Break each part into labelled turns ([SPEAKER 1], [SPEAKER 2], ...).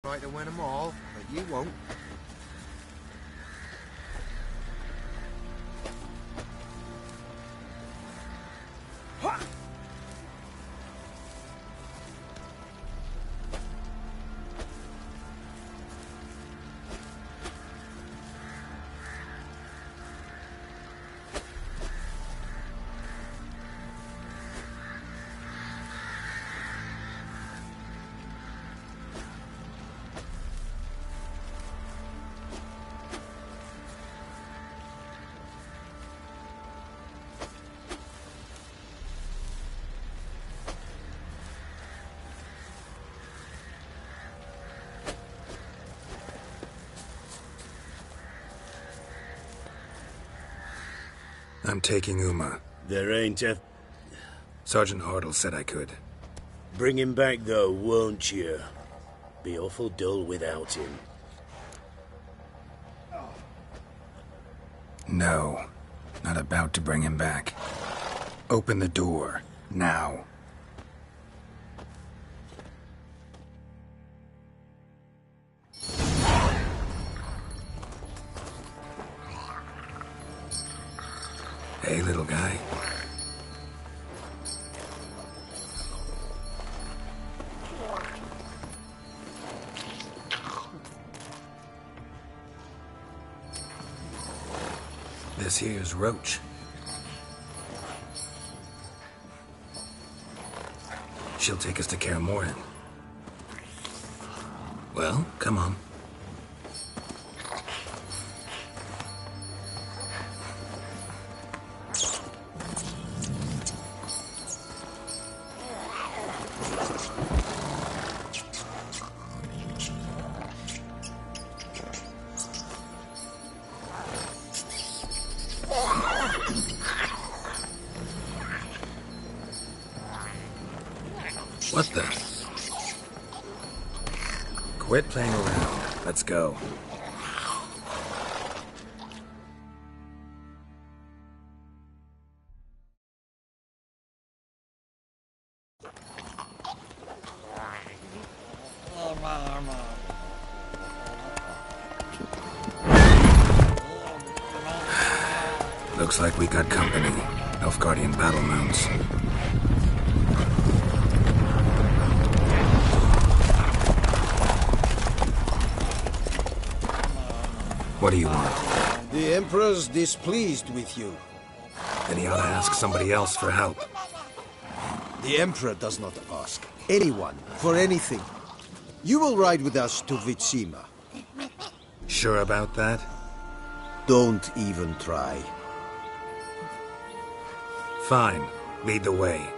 [SPEAKER 1] Try to win them all, but you won't.
[SPEAKER 2] I'm taking Uma.
[SPEAKER 3] There ain't a...
[SPEAKER 2] Sergeant Hartle said I could.
[SPEAKER 3] Bring him back, though, won't you? Be awful dull without him.
[SPEAKER 2] No. Not about to bring him back. Open the door. Now. Hey, little guy. This here's Roach. She'll take us to KAER MORHEN. Well, come on. What the? Quit playing around. Let's go. Looks like we got company. Elfguardian battle mounts. What do you want?
[SPEAKER 4] The Emperor's displeased with you.
[SPEAKER 2] Then he ought to ask somebody else for help.
[SPEAKER 4] The Emperor does not ask anyone for anything. You will ride with us to Vitsima.
[SPEAKER 2] Sure about that?
[SPEAKER 4] Don't even try.
[SPEAKER 2] Fine. Lead the way.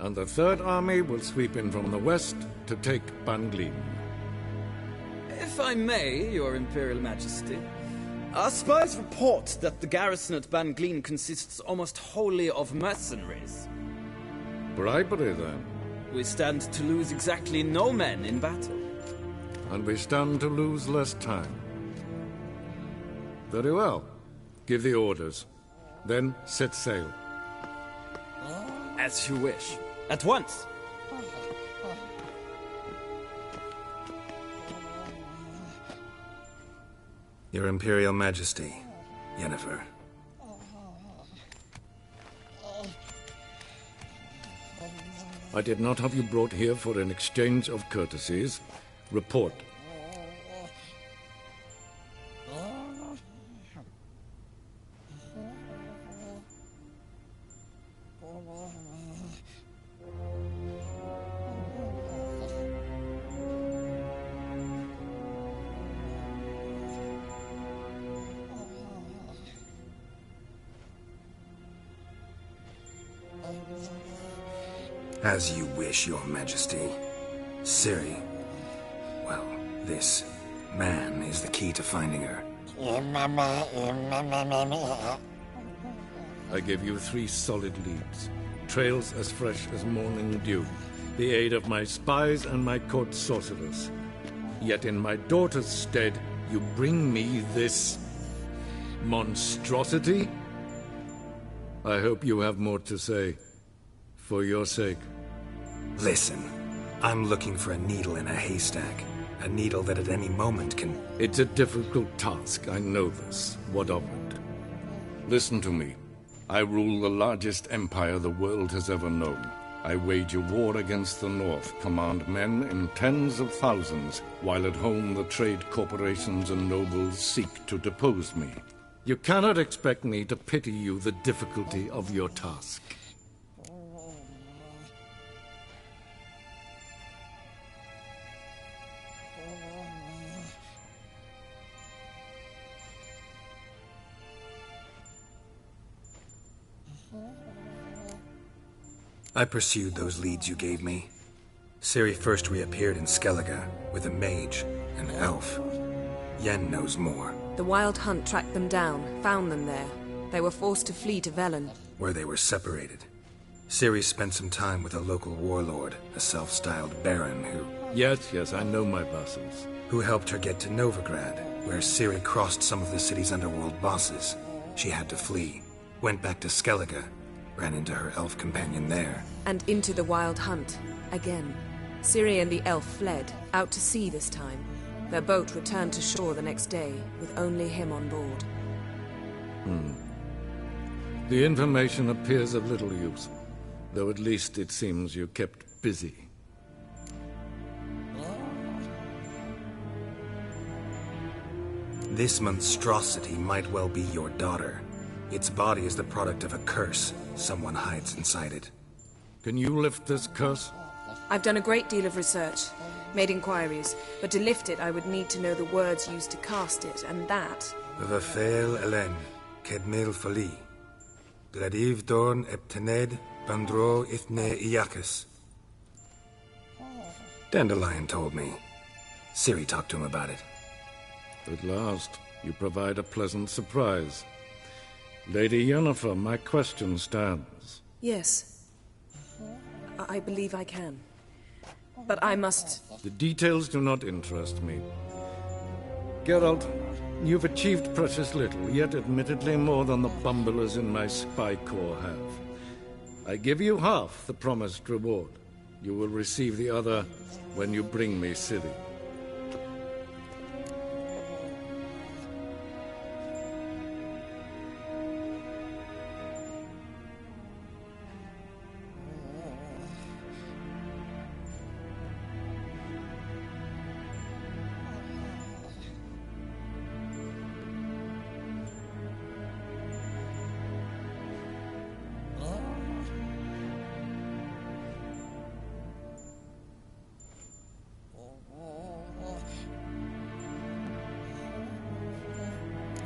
[SPEAKER 5] And the Third Army will sweep in from the west to take Banglin.
[SPEAKER 6] If I may, Your Imperial Majesty, our spies report that the garrison at Banglin consists almost wholly of mercenaries.
[SPEAKER 5] Bribery, then.
[SPEAKER 6] We stand to lose exactly no men in battle.
[SPEAKER 5] And we stand to lose less time. Very well. Give the orders. Then set sail.
[SPEAKER 6] As you wish. At once!
[SPEAKER 2] Your Imperial Majesty, Yennefer.
[SPEAKER 5] I did not have you brought here for an exchange of courtesies. Report.
[SPEAKER 2] As you wish, Your Majesty. Ciri, This man is the key to finding her.
[SPEAKER 5] I give you 3 solid leads. Trails as fresh as morning dew. The aid of my spies and my court sorcerers. Yet in my daughter's stead, you bring me this monstrosity? I hope you have more to say. For your sake.
[SPEAKER 2] Listen, I'm looking for a needle in a haystack. A needle that at any moment can...
[SPEAKER 5] It's a difficult task, I know this. What of it? Listen to me. I rule the largest empire the world has ever known. I wage a war against the North, command men in tens of thousands, while at home the trade corporations and nobles seek to depose me. You cannot expect me to pity you the difficulty of your task.
[SPEAKER 2] I pursued those leads you gave me. Ciri first reappeared in Skellige with a mage, an elf. Yen knows more.
[SPEAKER 7] The Wild Hunt tracked them down, found them there. They were forced to flee to Velen.
[SPEAKER 2] Where they were separated. Ciri spent some time with a local warlord, a self-styled baron who...
[SPEAKER 5] Yes, I know my vassals.
[SPEAKER 2] Who helped her get to Novigrad, where Ciri crossed some of the city's underworld bosses. She had to flee. Went back to Skellige. Ran into her elf companion there.
[SPEAKER 7] And into the Wild Hunt. Again. Ciri and the elf fled, out to sea this time. Their boat returned to shore the next day, with only him on board.
[SPEAKER 5] The information appears of little use, though at least it seems you kept busy.
[SPEAKER 2] This monstrosity might well be your daughter. Its body is the product of a curse. Someone hides inside it.
[SPEAKER 5] Can you lift this curse?
[SPEAKER 7] I've done a great deal of research, made inquiries, but to lift it I would need to know the words used to cast it, and that...
[SPEAKER 2] Vafel Elen, Kedmil Fali. Gladiv Dorn Eptened, Bandro Ithne Iacus. Dandelion told me. Ciri talked to him about it.
[SPEAKER 5] At last, you provide a pleasant surprise. Lady Yennefer, my question stands.
[SPEAKER 7] Yes. I believe I can. But I must...
[SPEAKER 5] The details do not interest me. Geralt, you've achieved precious little, yet admittedly more than the bumblers in my spy corps have. I give you half the promised reward. You will receive the other when you bring me Ciri.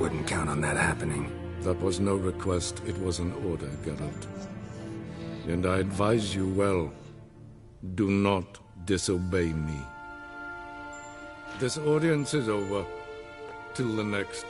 [SPEAKER 2] Wouldn't count on that happening.
[SPEAKER 5] That was no request, it was an order, Geralt. And I advise you well, do not disobey me. This audience is over. Till the next.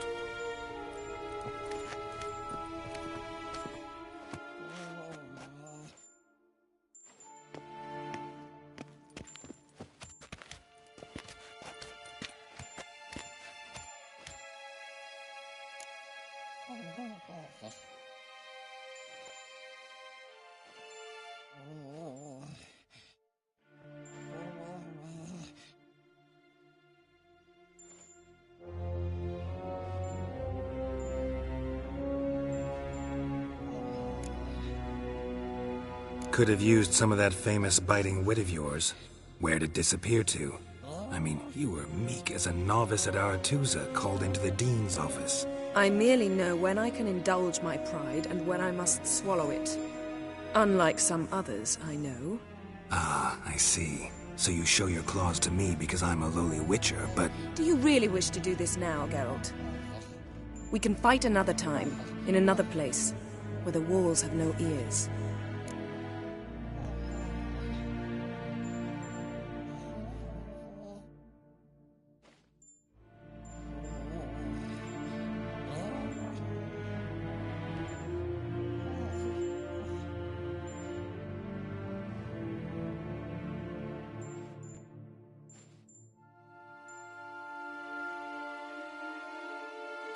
[SPEAKER 2] Could have used some of that famous biting wit of yours. Where'd it disappear to? I mean, you were meek as a novice at Aretusa called into the Dean's office.
[SPEAKER 7] I merely know when I can indulge my pride and when I must swallow it. Unlike some others, I know.
[SPEAKER 2] Ah, I see. So you show your claws to me because I'm a lowly witcher, but...
[SPEAKER 7] Do you really wish to do this now, Geralt? We can fight another time, in another place, where the walls have no ears.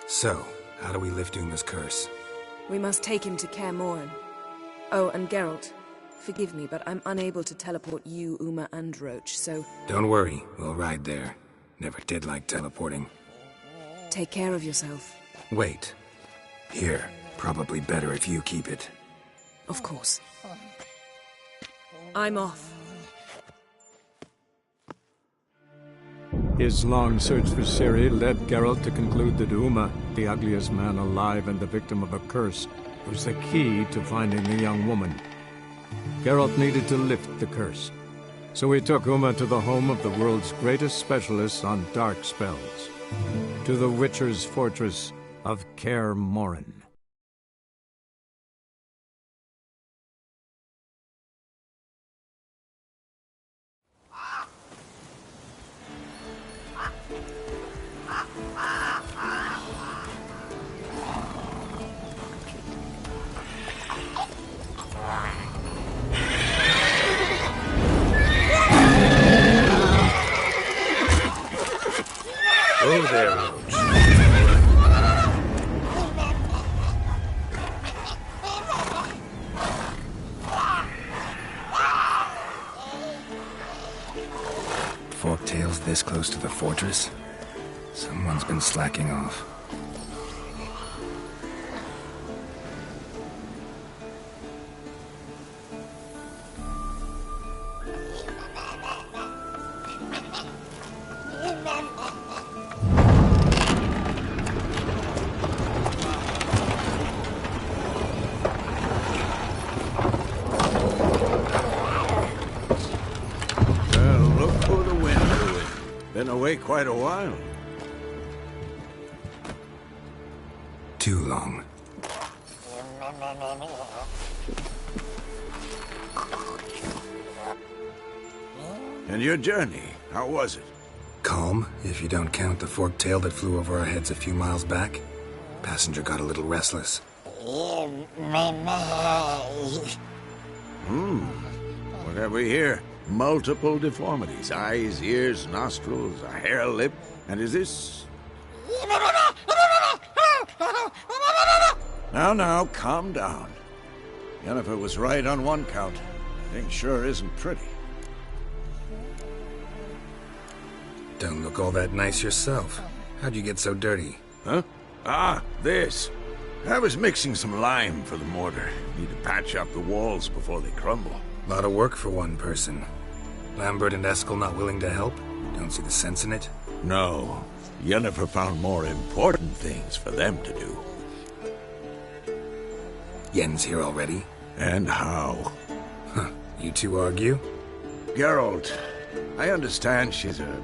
[SPEAKER 2] So, how do we lift Uma's curse?
[SPEAKER 7] We must take him to KAER MORHEN. Oh, and Geralt, forgive me, but I'm unable to teleport you, Uma, and Roach, so...
[SPEAKER 2] Don't worry, we'll ride there. Never did like teleporting.
[SPEAKER 7] Take care of yourself.
[SPEAKER 2] Wait. Here, probably better if you keep it.
[SPEAKER 7] Of course. I'm off.
[SPEAKER 8] His long search for Ciri led Geralt to conclude that Uma, the ugliest man alive and the victim of a curse, was the key to finding the young woman. Geralt needed to lift the curse, so he took Uma to the home of the world's greatest specialist on dark spells, to the Witcher's fortress of KAER MORHEN.
[SPEAKER 2] Oh there, Roach. Forktails this close to the fortress? Someone's been slacking off.
[SPEAKER 4] Been away quite a while.
[SPEAKER 2] Too long.
[SPEAKER 4] And your journey, how was it?
[SPEAKER 2] Calm, if you don't count the forktail that flew over our heads a few miles back. Passenger got a little restless.
[SPEAKER 4] What have we here? Multiple deformities. Eyes, ears, nostrils, a hair lip. And is this... Now, calm down. Yennefer was right on one count. Thing sure isn't pretty.
[SPEAKER 2] Don't look all that nice yourself. How'd you get so dirty?
[SPEAKER 4] Huh? Ah, this. I was mixing some lime for the mortar. Need to patch up the walls before they crumble.
[SPEAKER 2] Lot of work for one person. Lambert and Eskel not willing to help? Don't see the sense in it?
[SPEAKER 4] No. Yennefer found more important things for them to do.
[SPEAKER 2] Yen's here already?
[SPEAKER 4] And how?
[SPEAKER 2] Huh. You two argue?
[SPEAKER 4] Geralt, I understand she's a...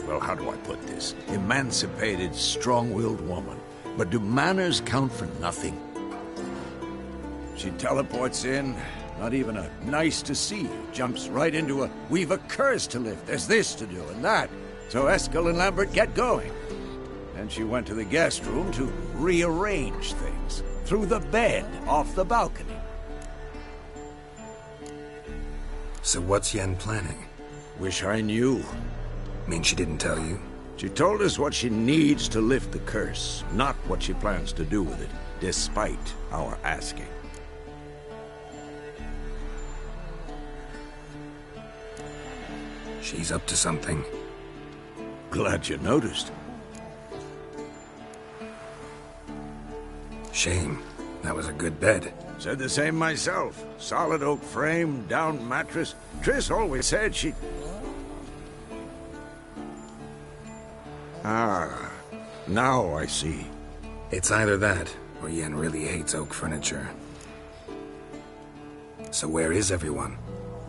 [SPEAKER 4] well, how do I put this? Emancipated, strong-willed woman. But do manners count for nothing? She teleports in, not even a nice to see you, jumps right into a we've a curse to lift, there's this to do and that. So Eskel and Lambert get going. And she went to the guest room to rearrange things. Through the bed, off the balcony.
[SPEAKER 2] So what's Yen planning?
[SPEAKER 4] Wish I knew.
[SPEAKER 2] Mean she didn't tell you?
[SPEAKER 4] She told us what she needs to lift the curse, not what she plans to do with it, despite our asking.
[SPEAKER 2] She's up to something.
[SPEAKER 4] Glad you noticed.
[SPEAKER 2] Shame. That was a good bed.
[SPEAKER 4] Said the same myself. Solid oak frame, down mattress. Triss always said she... Ah, now I see.
[SPEAKER 2] It's either that, or Yen really hates oak furniture. So where is everyone?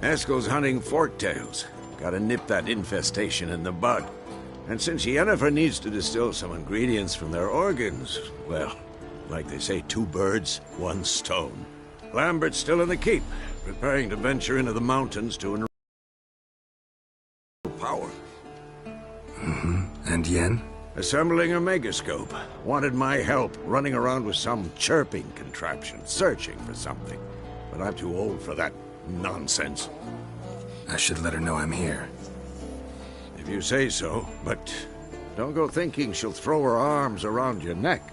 [SPEAKER 4] Eskel's hunting forktails. Gotta nip that infestation in the bud. And since Yennefer needs to distill some ingredients from their organs, well, like they say, 2 birds, 1 stone. Lambert's still in the keep, preparing to venture into the mountains to enroll power.
[SPEAKER 2] And Yen?
[SPEAKER 4] Assembling a megascope. Wanted my help running around with some chirping contraption, searching for something. But I'm too old for that nonsense.
[SPEAKER 2] I should let her know I'm here.
[SPEAKER 4] If you say so, but Don't go thinking she'll throw her arms around your neck.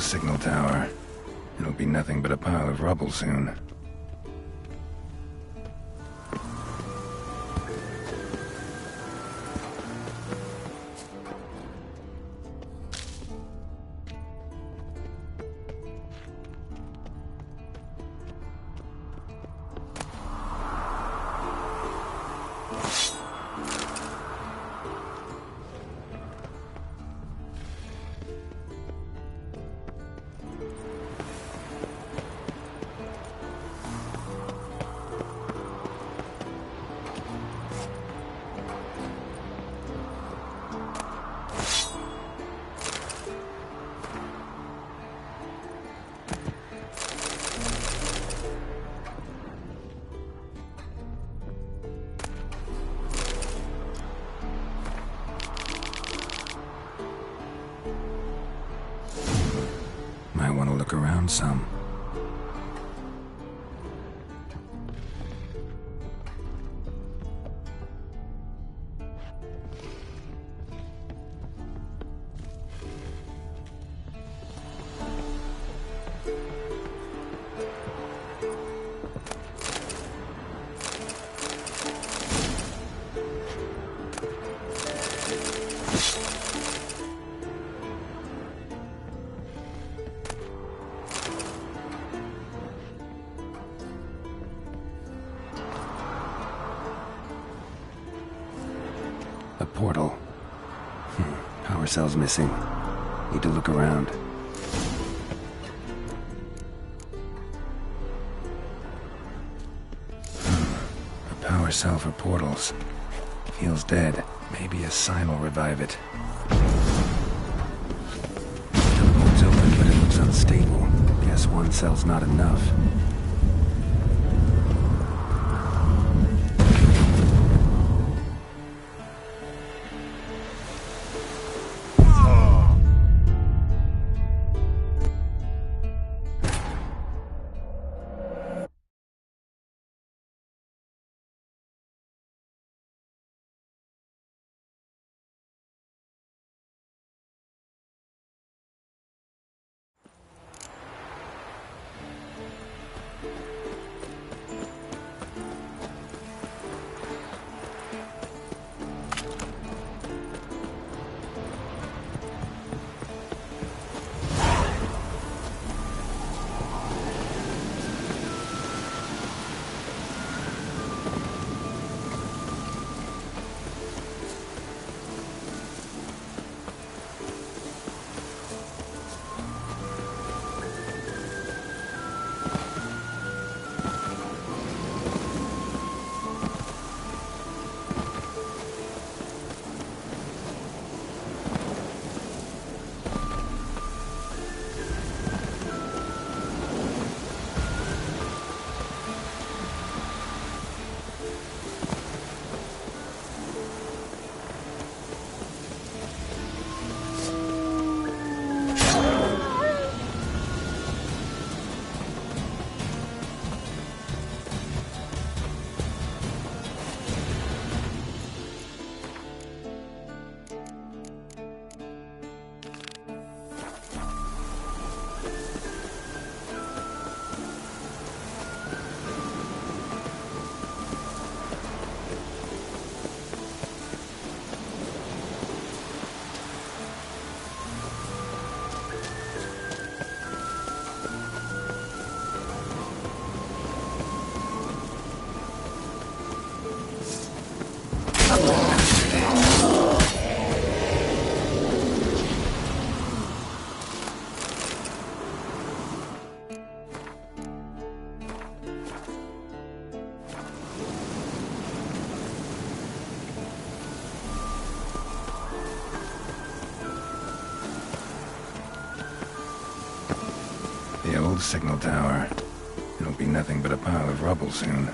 [SPEAKER 2] Signal tower. It'll be nothing but a pile of rubble soon. Might want to look around some. portal. Power cell's missing. Need to look around. A power cell for portals. Feels dead. Maybe a sign will revive it. Teleport's open, but it looks unstable. Guess one cell's not enough. The old signal tower. It'll be nothing but a pile of rubble soon.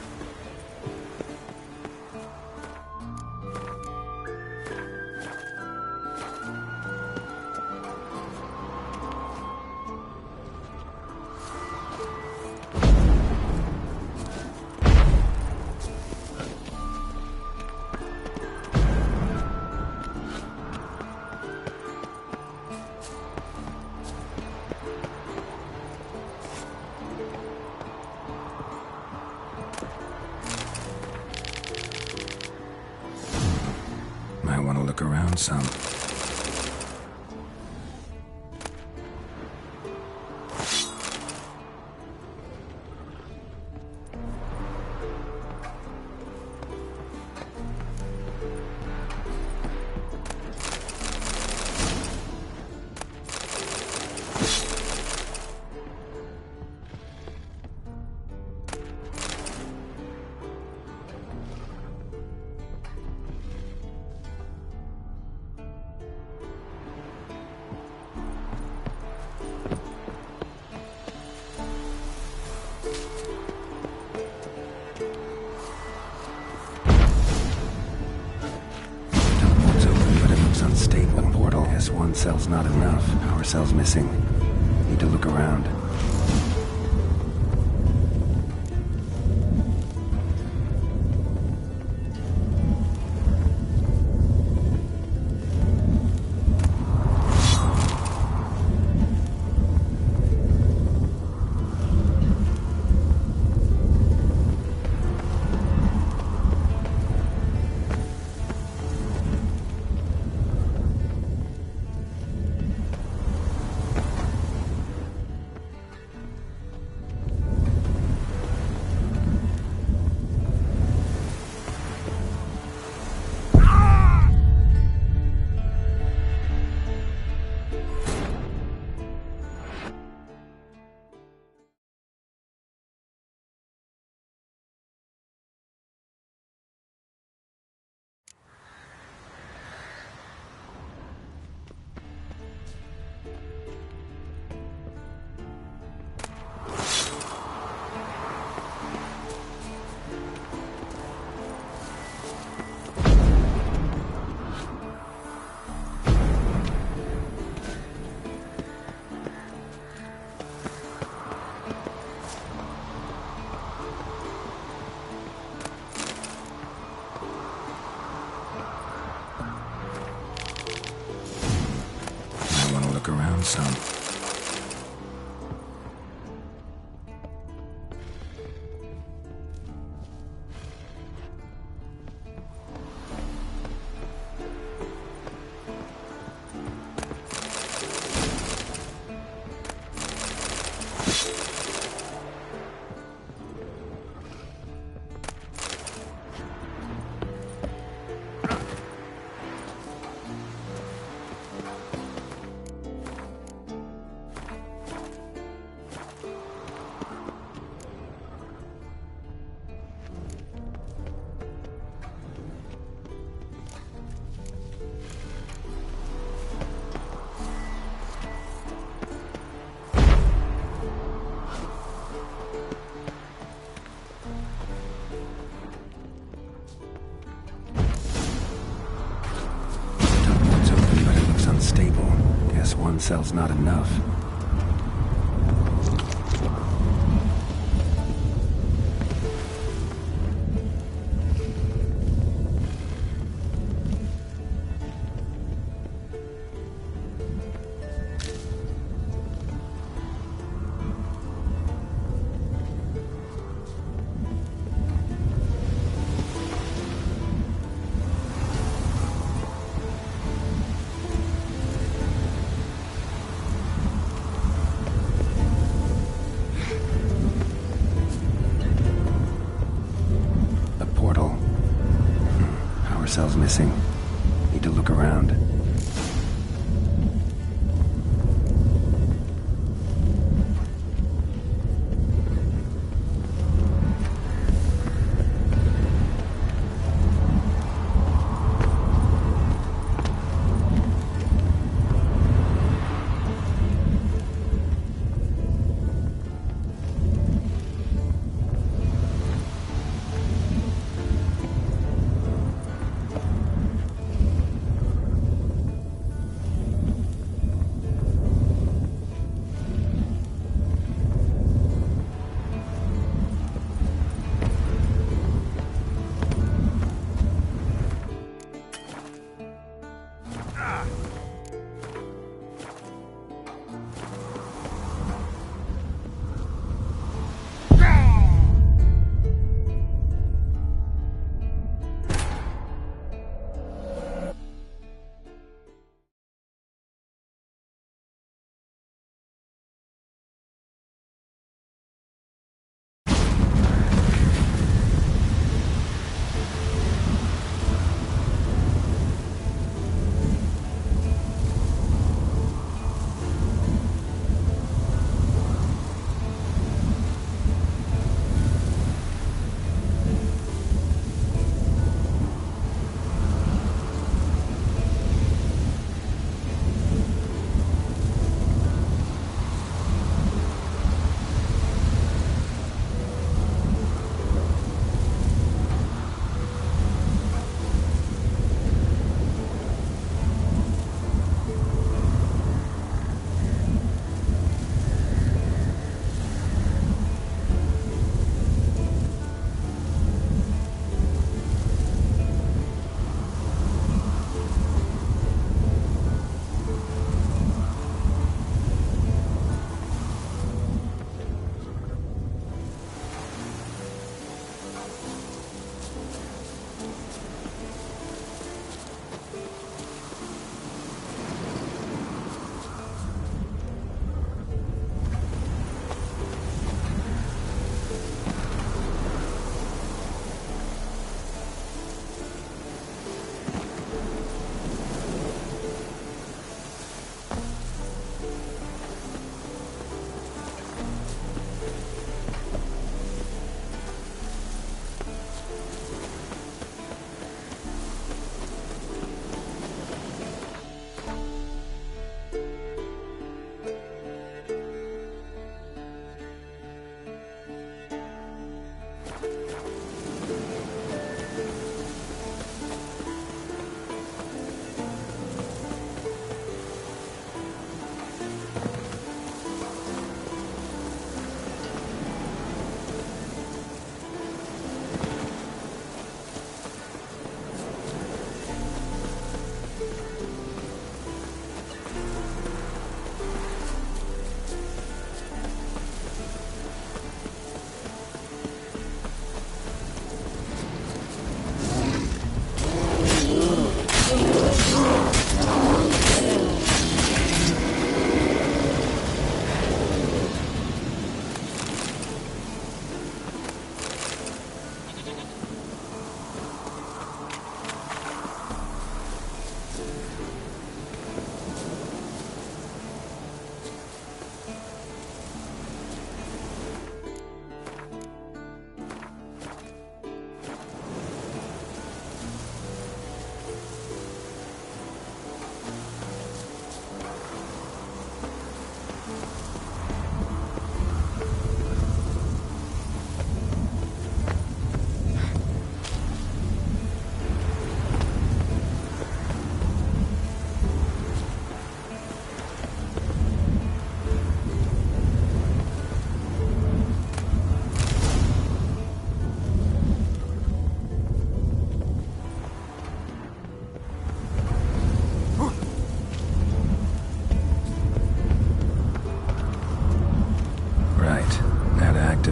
[SPEAKER 2] Might want to look around some. Unstable portal. Guess one cell's not enough. Power cell's missing. Need to look around. cell's not enough. Cell's missing. Need to look around.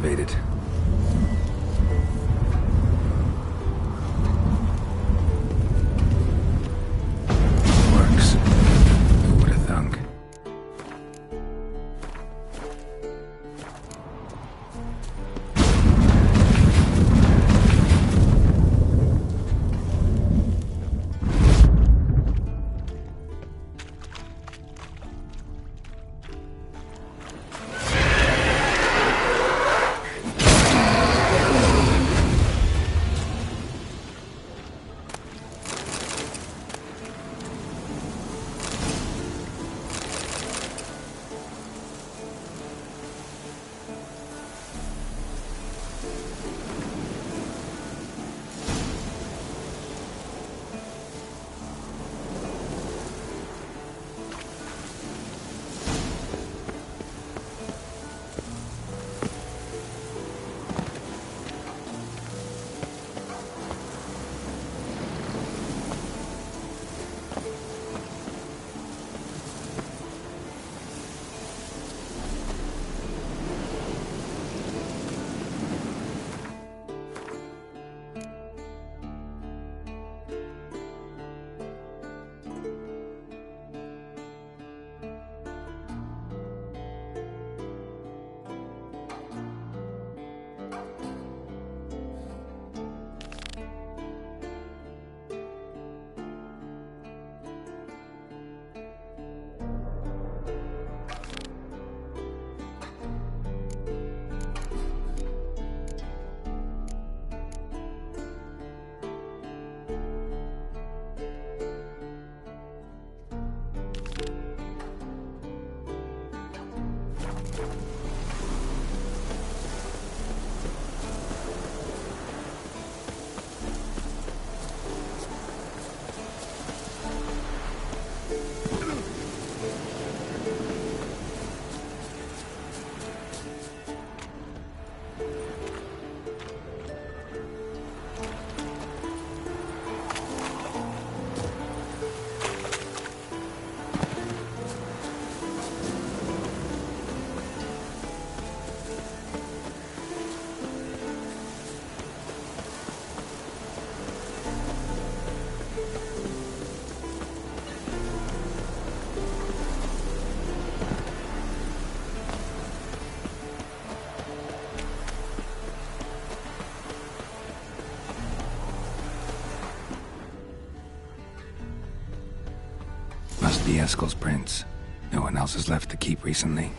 [SPEAKER 2] activated. Works. Who would have thunk? Must be Eskel's prints. No one else has left the keep recently.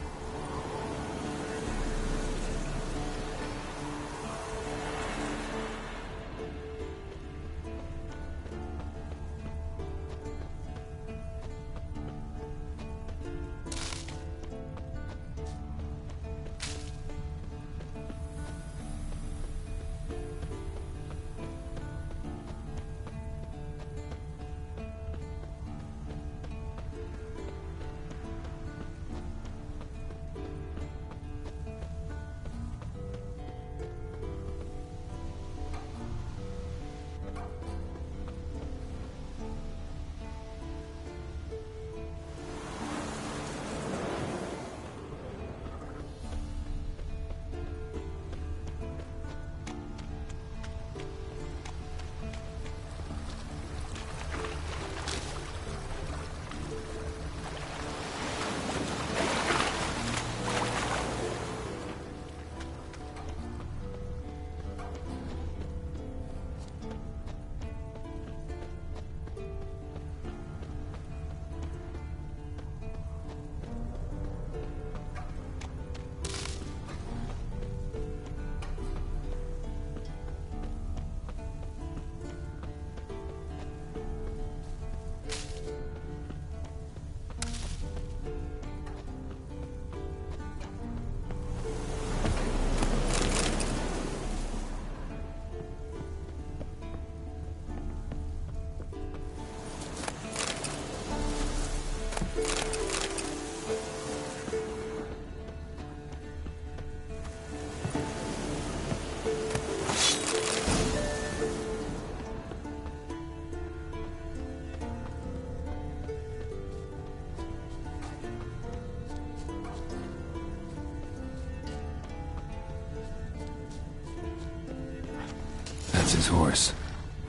[SPEAKER 2] That's his horse.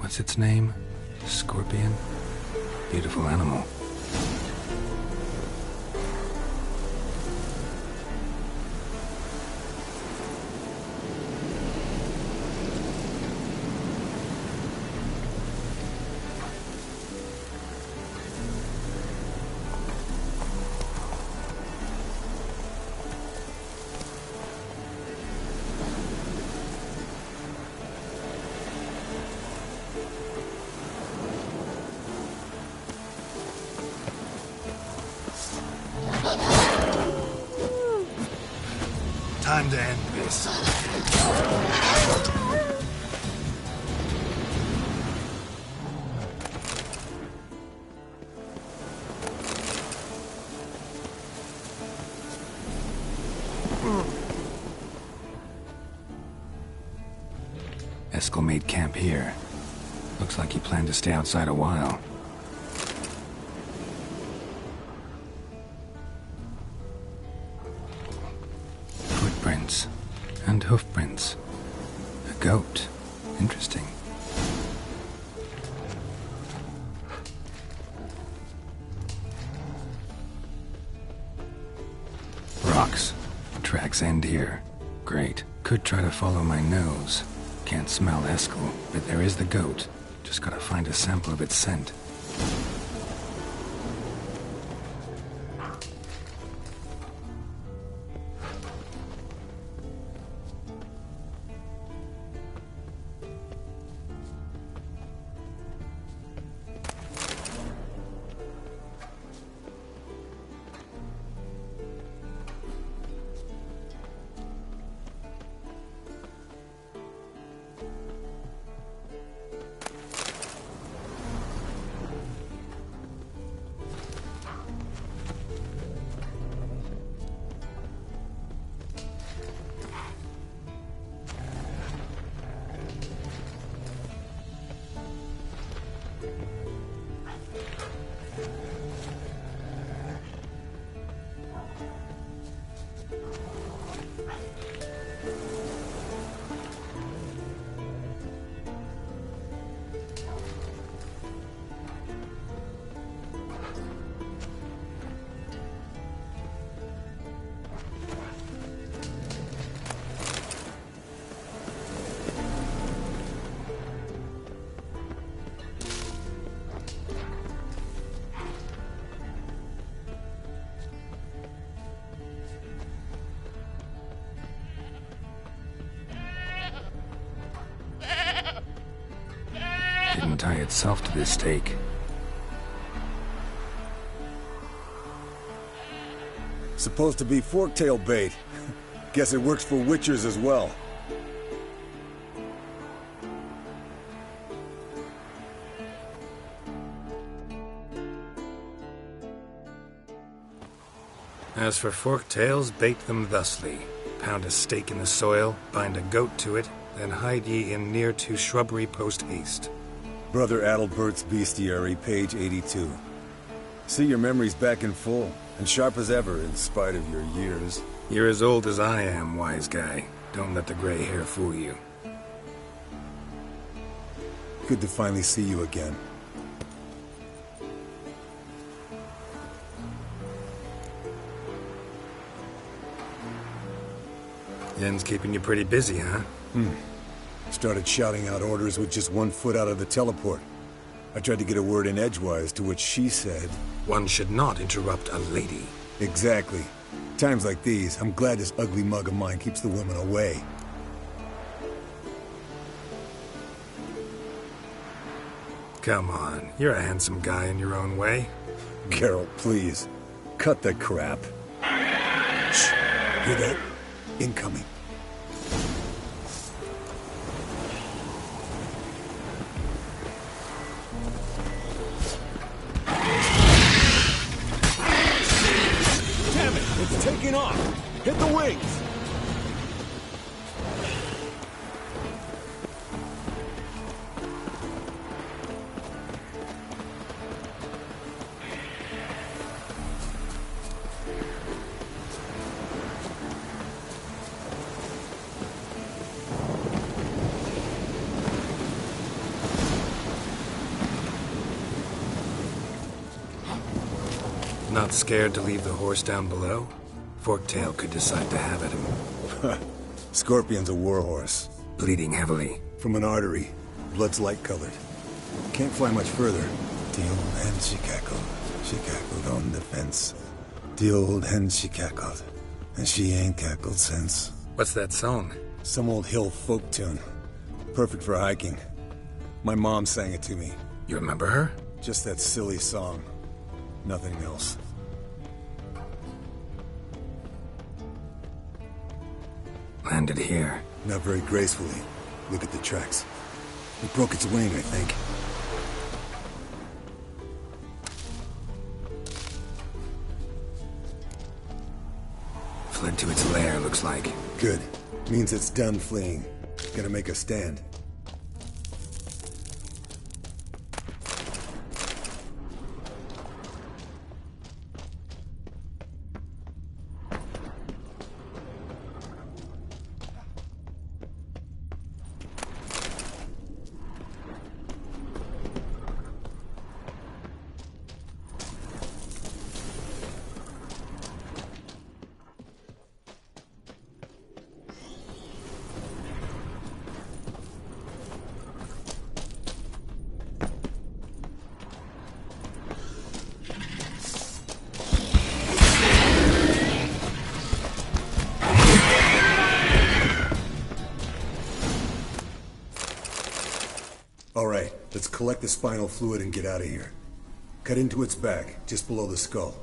[SPEAKER 2] What's its name? Scorpion? Beautiful animal. Time to end this. Eskel made camp here. Looks like he planned to stay outside a while. Footprints. And hoofprints. A goat. Interesting. Rocks. Tracks end here. Great. Could try to follow my nose. Can't smell Eskel, but there is the goat. Just gotta find a sample of its scent. Didn't tie itself to this stake.
[SPEAKER 9] Supposed to be forktail bait. Guess it works for witchers as well.
[SPEAKER 2] As for forktails, bait them thusly. Pound a stake in the soil, bind a goat to it, then hide ye in near to shrubbery post haste.
[SPEAKER 9] Brother Adalbert's Bestiary, page 82. See your memories back in full, and sharp as ever in spite of your years.
[SPEAKER 2] You're as old as I am, wise guy. Don't let the gray hair fool you.
[SPEAKER 9] Good to finally see you again.
[SPEAKER 2] Yen's keeping you pretty busy, huh?
[SPEAKER 9] Started shouting out orders with just 1 foot out of the teleport. I tried to get a word in edgewise, to which she said...
[SPEAKER 2] One should not interrupt a lady.
[SPEAKER 9] Exactly. Times like these, I'm glad this ugly mug of mine keeps the women away.
[SPEAKER 2] Come on, you're a handsome guy in your own way.
[SPEAKER 9] Geralt, please. Cut the crap. Shh. Hear that? Incoming.
[SPEAKER 3] Damn it! It's taking off! Hit the wings!
[SPEAKER 2] Not scared to leave the horse down below? Forktail could decide to have at him.
[SPEAKER 9] Scorpion's a warhorse.
[SPEAKER 2] Bleeding heavily.
[SPEAKER 9] From an artery. Blood's light-colored. Can't fly much further. The old hen she cackled. She cackled on the fence. The old hen she cackled. And she ain't cackled since.
[SPEAKER 2] What's that song?
[SPEAKER 9] Some old hill folk tune. Perfect for hiking. My mom sang it to me.
[SPEAKER 2] You remember her?
[SPEAKER 9] Just that silly song. Nothing else.
[SPEAKER 2] Landed here.
[SPEAKER 9] Not very gracefully. Look at the tracks. It broke its wing, I think.
[SPEAKER 2] Fled to its lair, looks like.
[SPEAKER 9] Good. Means it's done fleeing. Gonna make a stand. Alright, let's collect the spinal fluid and get out of here. Cut into its back, just below the skull.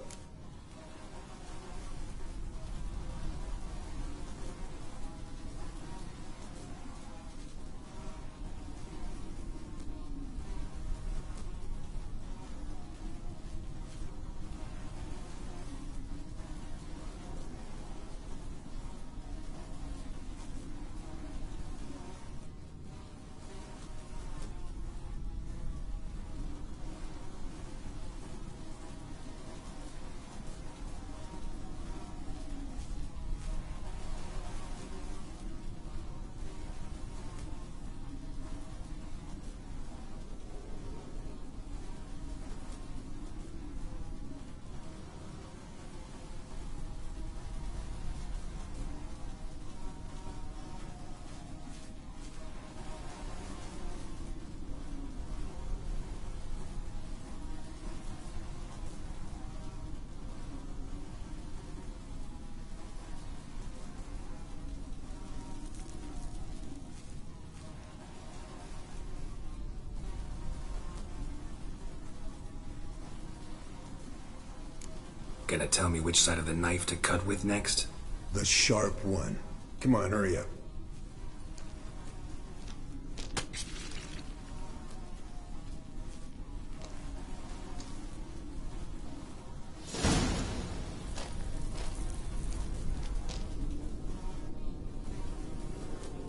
[SPEAKER 2] Gonna tell me which side of the knife to cut with next?
[SPEAKER 9] The sharp one. Come on, hurry up.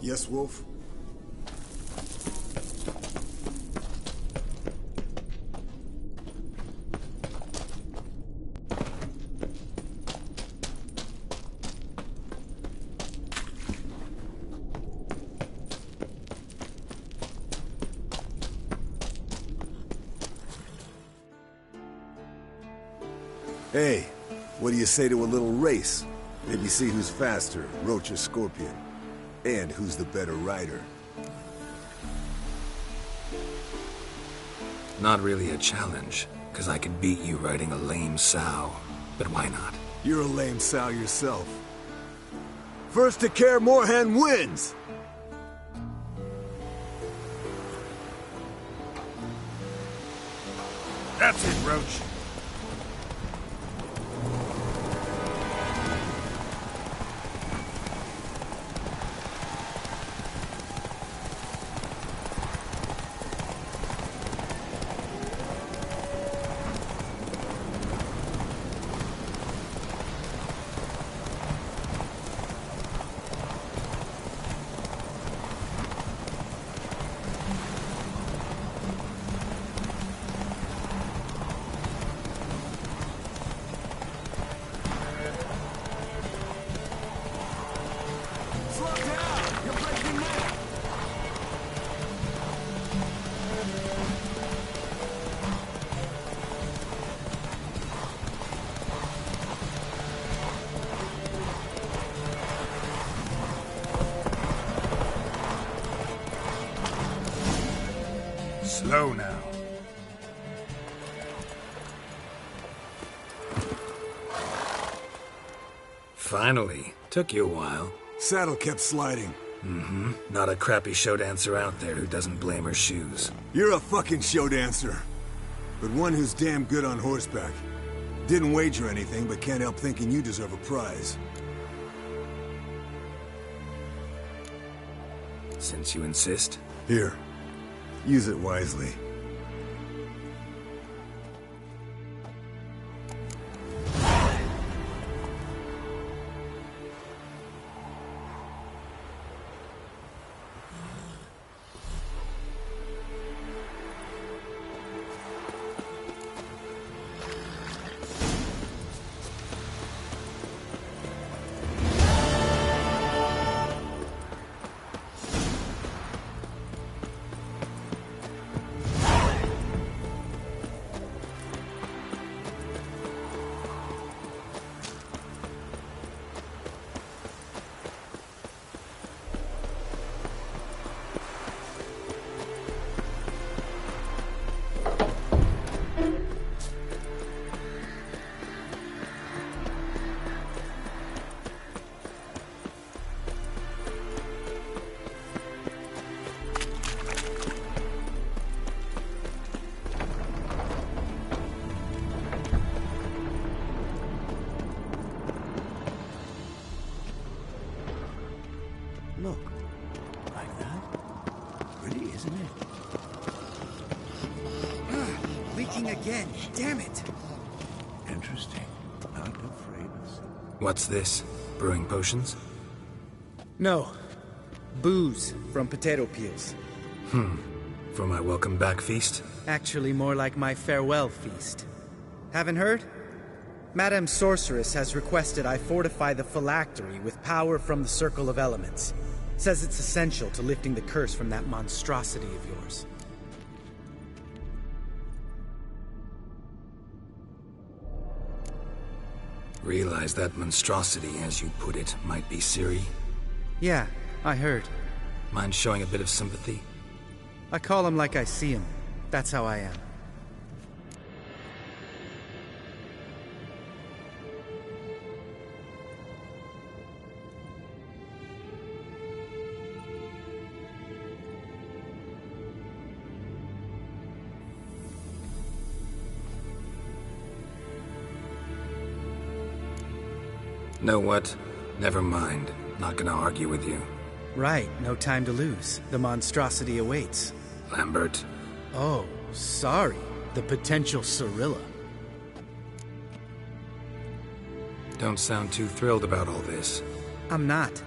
[SPEAKER 9] Yes, Wolf? Hey, what do you say to a little race? Maybe see who's faster, Roach or Scorpion. And who's the better rider.
[SPEAKER 2] Not really a challenge, because I could beat you riding a lame sow. But why not?
[SPEAKER 9] You're a lame sow yourself. First to KAER MORHEN wins!
[SPEAKER 4] That's it, Roach.
[SPEAKER 2] Slow now. Finally. Took you a while.
[SPEAKER 9] Saddle kept sliding.
[SPEAKER 2] Mm-hmm. Not a crappy show dancer out there who doesn't blame her shoes.
[SPEAKER 9] You're a fucking show dancer. But one who's damn good on horseback. Didn't wager anything, but can't help thinking you deserve a prize.
[SPEAKER 2] Since you insist.
[SPEAKER 9] Here. Use it wisely.
[SPEAKER 4] Look. Like that? Pretty, isn't it?
[SPEAKER 1] Leaking again. Damn it.
[SPEAKER 4] Interesting. Not afraid of some.
[SPEAKER 2] What's this? Brewing potions?
[SPEAKER 6] No. Booze from potato peels.
[SPEAKER 2] For my welcome back feast?
[SPEAKER 6] Actually, more like my farewell feast. Haven't heard? Madame Sorceress has requested I fortify the phylactery with power from the Circle of Elements. Says it's essential to lifting the curse from that monstrosity of yours.
[SPEAKER 2] Realize that monstrosity, as you put it, might be Ciri?
[SPEAKER 6] Yeah, I heard.
[SPEAKER 2] Mind showing a bit of sympathy?
[SPEAKER 6] I call him like I see him. That's how I am.
[SPEAKER 2] Know what? Never mind. Not gonna argue with you.
[SPEAKER 6] Right, no time to lose. The monstrosity awaits.
[SPEAKER 2] Lambert.
[SPEAKER 6] Oh, sorry. The potential Cirilla.
[SPEAKER 2] Don't sound too thrilled about all this.
[SPEAKER 6] I'm not.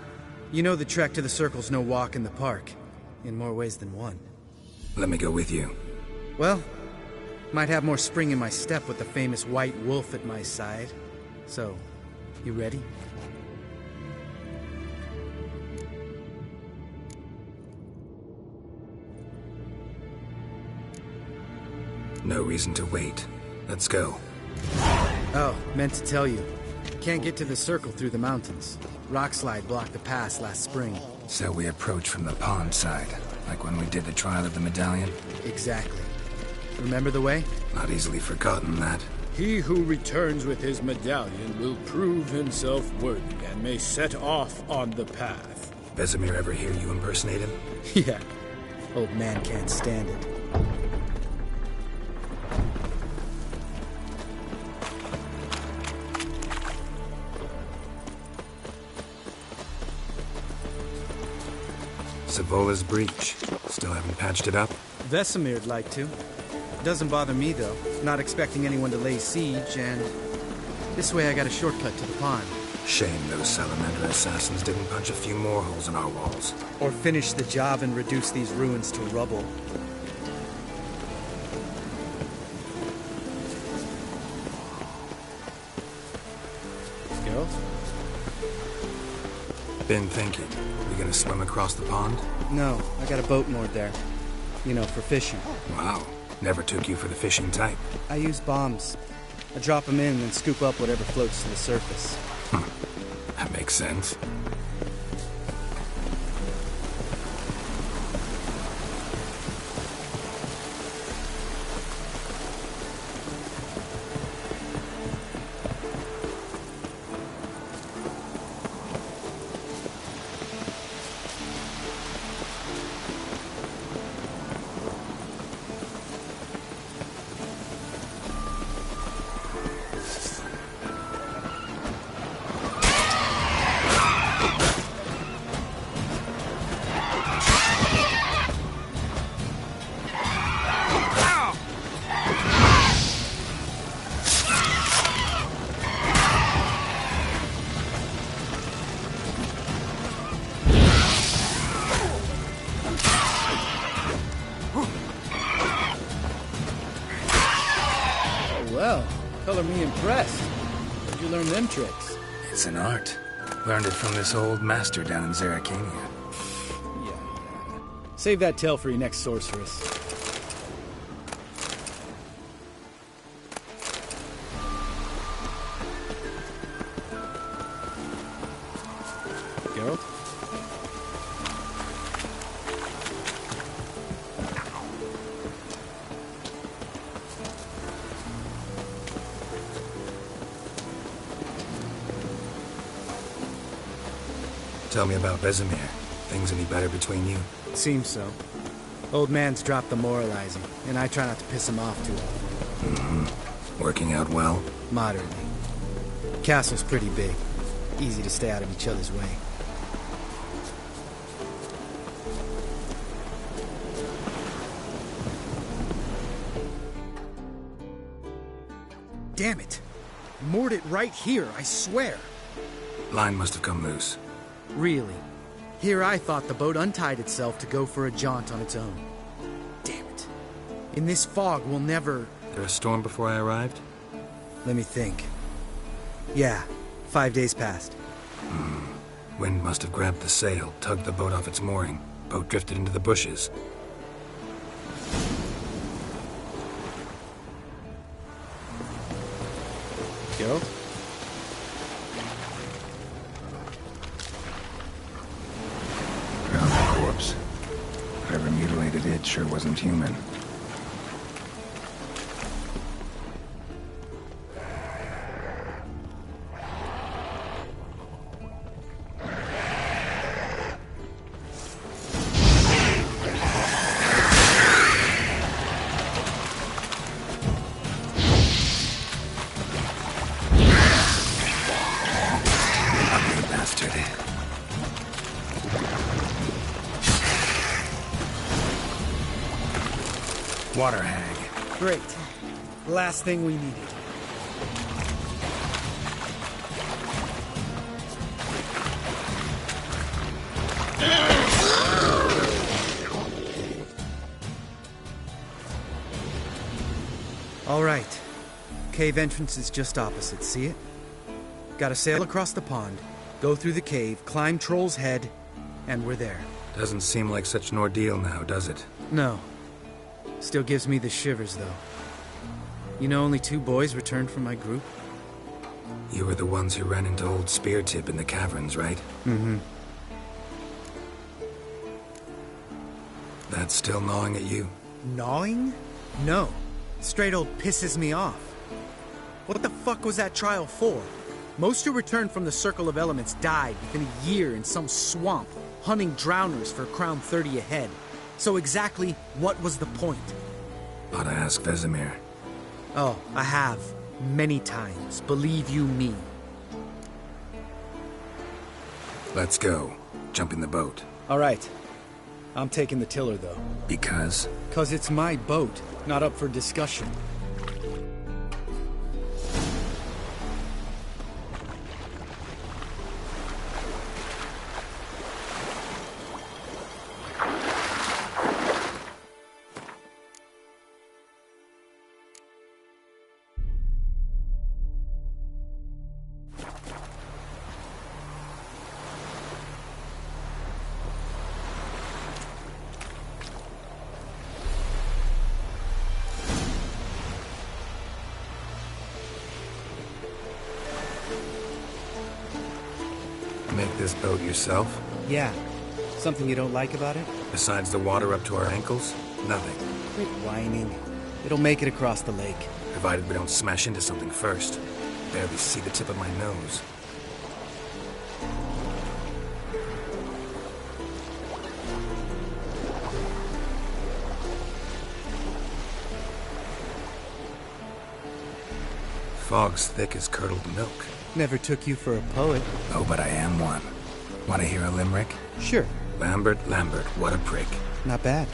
[SPEAKER 6] You know the trek to the Circle's no walk in the park. In more ways than one.
[SPEAKER 2] Let me go with you.
[SPEAKER 6] Well, might have more spring in my step with the famous White Wolf at my side. So, you ready?
[SPEAKER 2] No reason to wait. Let's go.
[SPEAKER 6] Oh, meant to tell you. Can't get to the Circle through the mountains. Rockslide blocked the pass last spring.
[SPEAKER 2] So we approach from the pond side, like when we did the trial of the medallion?
[SPEAKER 6] Exactly. Remember the way?
[SPEAKER 2] Not easily forgotten, that.
[SPEAKER 3] He who returns with his medallion will prove himself worthy and may set off on the path.
[SPEAKER 2] Vesemir ever hear you impersonate him?
[SPEAKER 6] Yeah. Old man can't stand it.
[SPEAKER 2] Savola's breach. Still haven't patched it up?
[SPEAKER 6] Vesemir'd like to. Doesn't bother me, though. Not expecting anyone to lay siege, and this way I got a shortcut to the pond.
[SPEAKER 2] Shame those salamander assassins didn't punch a few more holes in our walls.
[SPEAKER 6] Or finish the job and reduce these ruins to rubble. Girls?
[SPEAKER 2] Been thinking. We gonna swim across the pond?
[SPEAKER 6] No, I got a boat moored there. You know, for fishing.
[SPEAKER 2] Wow. Never took you for the fishing type.
[SPEAKER 6] I use bombs. I drop them in and then scoop up whatever floats to the surface.
[SPEAKER 2] That makes sense.
[SPEAKER 3] color me impressed. Where'd you learn them tricks?
[SPEAKER 2] It's an art. Learned it from this old master down in Zerrikania.
[SPEAKER 3] Yeah. Save that tale for your next sorceress. Geralt?
[SPEAKER 2] Tell me about Vesemir. Things any better between you?
[SPEAKER 6] Seems so. Old man's dropped the moralizing, and I try not to piss him off too often.
[SPEAKER 2] Mm-hmm. Working out well?
[SPEAKER 6] Moderately. Castle's pretty big. Easy to stay out of each other's way.
[SPEAKER 1] Damn it! Moored it right here, I swear.
[SPEAKER 2] Line must have come loose.
[SPEAKER 6] Really? Here I thought the boat untied itself to go for a jaunt on its own. Damn it. In this fog, we'll never...
[SPEAKER 2] There a storm before I arrived?
[SPEAKER 6] Let me think. Yeah, 5 days passed.
[SPEAKER 2] Wind must have grabbed the sail, tugged the boat off its mooring. Boat drifted into the bushes.
[SPEAKER 6] Geralt?
[SPEAKER 2] Found the corpse. Whatever mutilated it sure wasn't human. Water hag.
[SPEAKER 6] Great. Last thing we needed. All right. Cave entrance is just opposite, see it? Gotta sail across the pond, go through the cave, climb Troll's Head, and we're there.
[SPEAKER 2] Doesn't seem like such an ordeal now, does it?
[SPEAKER 6] No. Still gives me the shivers, though. You know only 2 boys returned from my group?
[SPEAKER 2] You were the ones who ran into old Spear Tip in the caverns, right?
[SPEAKER 6] Mm-hmm.
[SPEAKER 2] That's still gnawing at you?
[SPEAKER 6] Gnawing? No. Straight old pisses me off. What the fuck was that trial for? Most who returned from the Circle of Elements died within a year in some swamp, hunting drowners for a crown 30 a head. So exactly what was the point?
[SPEAKER 2] Ought to ask Vesemir.
[SPEAKER 6] Oh, I have. Many times, believe you me.
[SPEAKER 2] Let's go. Jump in the boat.
[SPEAKER 6] All right. I'm taking the tiller, though.
[SPEAKER 2] Because?
[SPEAKER 6] 'Cause it's my boat, not up for discussion.
[SPEAKER 2] Make this boat yourself?
[SPEAKER 6] Yeah. Something you don't like about it?
[SPEAKER 2] Besides the water up to our ankles? Nothing.
[SPEAKER 6] Quit whining. It'll make it across the lake.
[SPEAKER 2] Provided we don't smash into something first. Barely see the tip of my nose. Fog's thick as curdled milk.
[SPEAKER 6] Never took you for a poet.
[SPEAKER 2] Oh, but I am one. Want to hear a limerick?
[SPEAKER 6] Sure.
[SPEAKER 2] Lambert, Lambert, what a prick.
[SPEAKER 6] Not bad.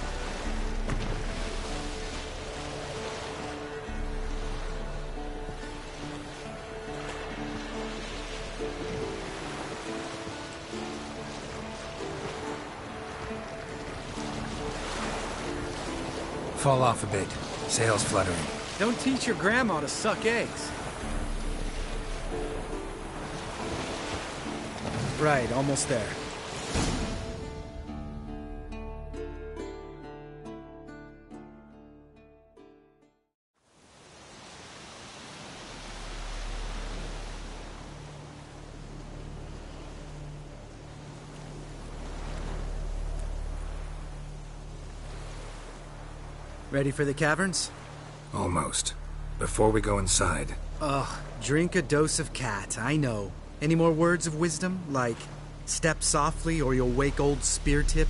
[SPEAKER 2] Fall off a bit. Sails fluttering.
[SPEAKER 6] Don't teach your grandma to suck eggs. Right, almost there. Ready for the caverns?
[SPEAKER 2] Almost. Before we go inside...
[SPEAKER 6] Ugh, drink a dose of cat, I know. Any more words of wisdom? Like, step softly or you'll wake old Spear Tip?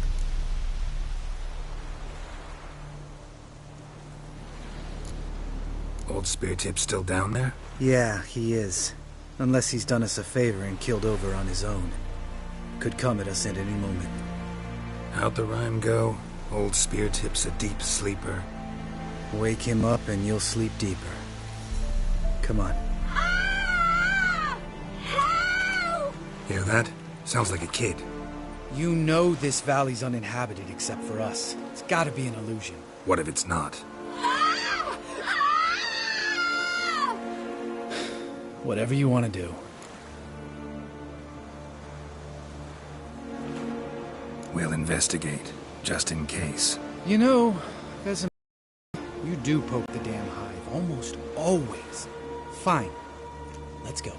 [SPEAKER 2] Old Spear Tip's still down there?
[SPEAKER 6] Yeah, he is. Unless he's done us a favor and killed over on his own. Could come at us at any moment.
[SPEAKER 2] How'd the rhyme go? Old Spear Tip's a deep sleeper.
[SPEAKER 6] Wake him up and you'll sleep deeper. Come on.
[SPEAKER 2] Hear that? Sounds like a kid.
[SPEAKER 6] You know this valley's uninhabited except for us. It's gotta be an illusion.
[SPEAKER 2] What if it's not?
[SPEAKER 6] Whatever you want to do.
[SPEAKER 2] We'll investigate, just in case.
[SPEAKER 6] You know, there's you do poke the damn hive, almost always. Fine. Let's go.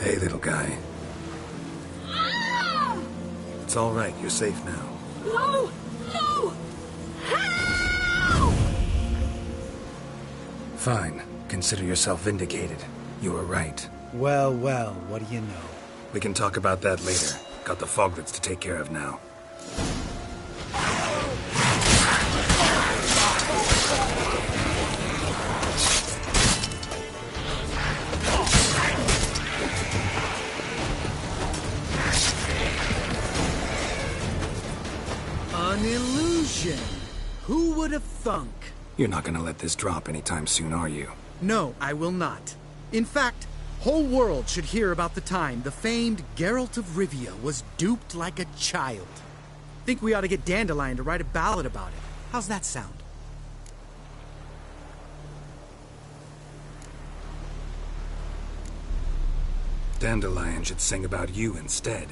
[SPEAKER 2] Hey, little guy. It's all right. You're safe now.
[SPEAKER 10] No! No! Help!
[SPEAKER 2] Fine. Consider yourself vindicated. You were right.
[SPEAKER 6] Well, well, what do you know?
[SPEAKER 2] We can talk about that later. Got the foglets to take care of now.
[SPEAKER 6] An illusion! Who would have thunk?
[SPEAKER 2] You're not gonna let this drop anytime soon, are you?
[SPEAKER 6] No, I will not. In fact, whole world should hear about the time the famed Geralt of Rivia was duped like a child. Think we ought to get Dandelion to write a ballad about it. How's that sound?
[SPEAKER 2] Dandelion should sing about you instead.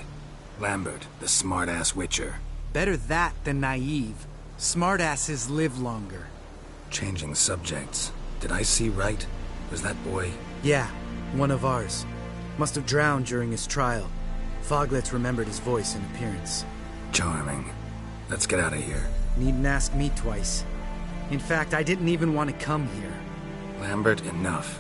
[SPEAKER 2] Lambert, the smart-ass witcher.
[SPEAKER 6] Better that than naive. Smartasses live longer.
[SPEAKER 2] Changing subjects. Did I see right? Was that boy?
[SPEAKER 6] Yeah, one of ours. Must have drowned during his trial. Foglets remembered his voice and appearance.
[SPEAKER 2] Charming. Let's get out of here.
[SPEAKER 6] Needn't ask me twice. In fact, I didn't even want to come here.
[SPEAKER 2] Lambert, enough.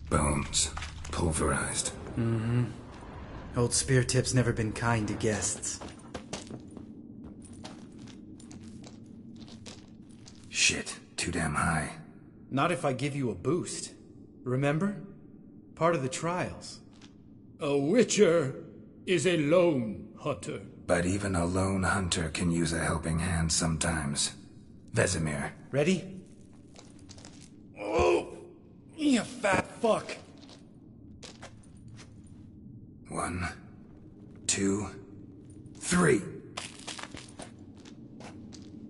[SPEAKER 2] Bones. Pulverized.
[SPEAKER 6] Mm-hmm. Old Spear Tip's never been kind to guests.
[SPEAKER 2] Shit. Too damn high.
[SPEAKER 6] Not if I give you a boost. Remember? Part of the trials.
[SPEAKER 3] A witcher is a lone hunter.
[SPEAKER 2] But even a lone hunter can use a helping hand sometimes. Vesemir.
[SPEAKER 6] Ready? Oh! You fat fuck!
[SPEAKER 2] 1, 2, 3.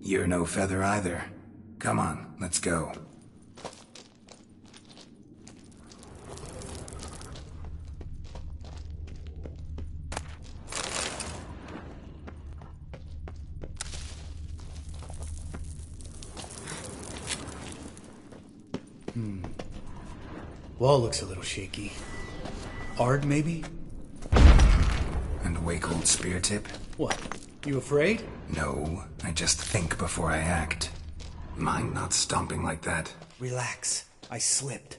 [SPEAKER 2] You're no feather either. Come on, let's go.
[SPEAKER 6] Wall looks a little shaky. Ard, maybe?
[SPEAKER 2] And wake old Spear Tip?
[SPEAKER 6] What? You afraid?
[SPEAKER 2] No, I just think before I act. Mind not stomping like that.
[SPEAKER 6] Relax. I slipped.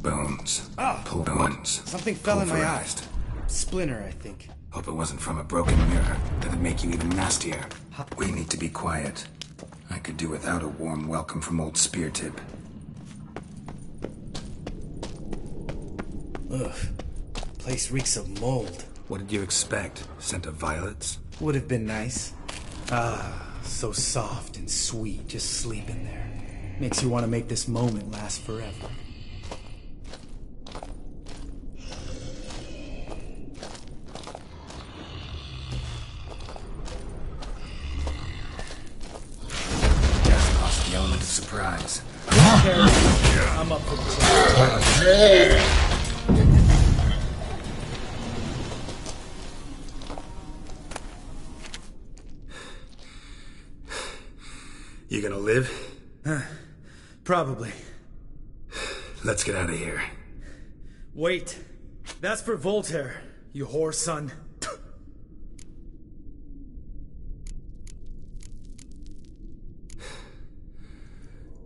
[SPEAKER 2] Bones.
[SPEAKER 6] Ah!
[SPEAKER 2] Pull bones.
[SPEAKER 6] Something fell in my eye.
[SPEAKER 2] Pulverized.
[SPEAKER 6] Splinter, I think.
[SPEAKER 2] Hope it wasn't from a broken mirror. That'd make you even nastier. We need to be quiet. I could do without a warm welcome from old Spear Tip.
[SPEAKER 6] Ugh. Place reeks of mold.
[SPEAKER 2] What did you expect? Scent of violets?
[SPEAKER 6] Would have been nice. Ah, so soft and sweet, just sleeping there. Makes you want to make this moment last forever.
[SPEAKER 2] Just lost the element of surprise.
[SPEAKER 6] I'm up for the challenge.
[SPEAKER 2] You gonna live?
[SPEAKER 6] Probably.
[SPEAKER 2] Let's get out of here.
[SPEAKER 6] Wait. That's for Voltaire, you whore son.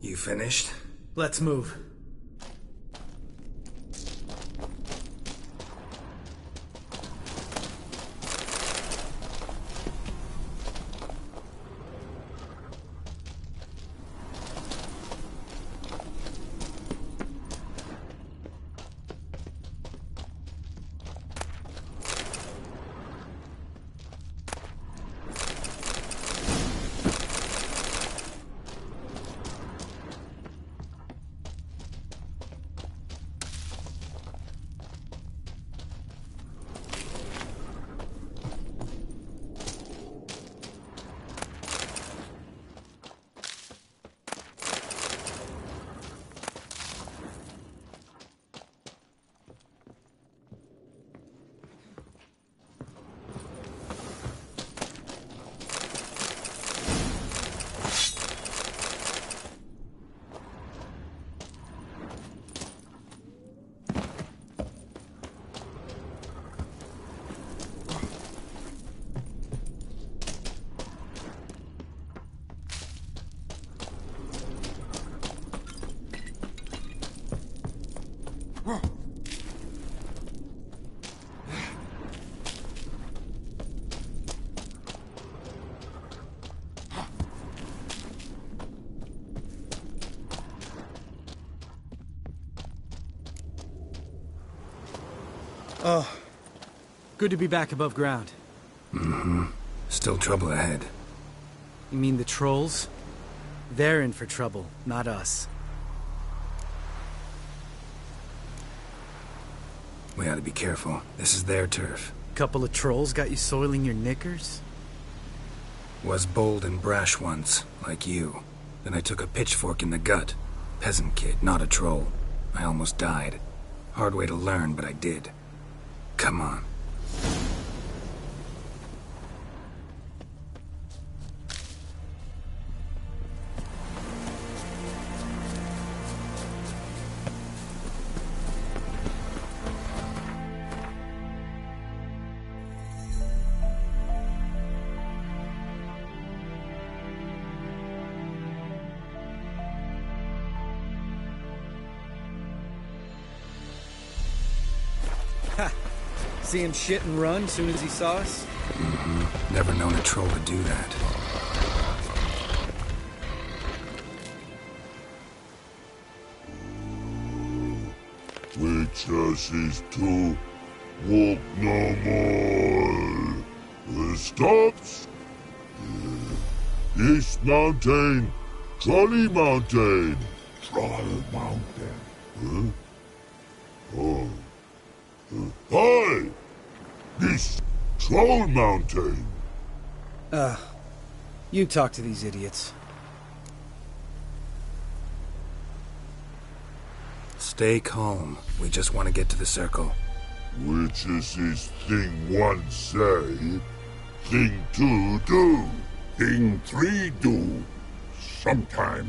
[SPEAKER 2] You finished?
[SPEAKER 6] Let's move. Oh, good to be back above ground.
[SPEAKER 2] Mm-hmm. Still trouble ahead.
[SPEAKER 6] You mean the trolls? They're in for trouble, not us.
[SPEAKER 2] We ought to be careful. This is their turf.
[SPEAKER 6] Couple of trolls got you soiling your knickers?
[SPEAKER 2] Was bold and brash once, like you. Then I took a pitchfork in the gut. Peasant kid, not a troll. I almost died. Hard way to learn, but I did. Come on.
[SPEAKER 6] Ha! See him shit and run soon as he saw us?
[SPEAKER 2] Mm-hmm. Never known a troll to do that.
[SPEAKER 11] Which is to walk no more. Stops. East Mountain, Trolley Mountain. Troll Mountain. Huh? Oh. Hi! This Troll Mountain.
[SPEAKER 6] You talk to these idiots.
[SPEAKER 2] Stay calm. We just want to get to the circle.
[SPEAKER 11] Which is his thing one say, thing two do, thing three do. Sometime.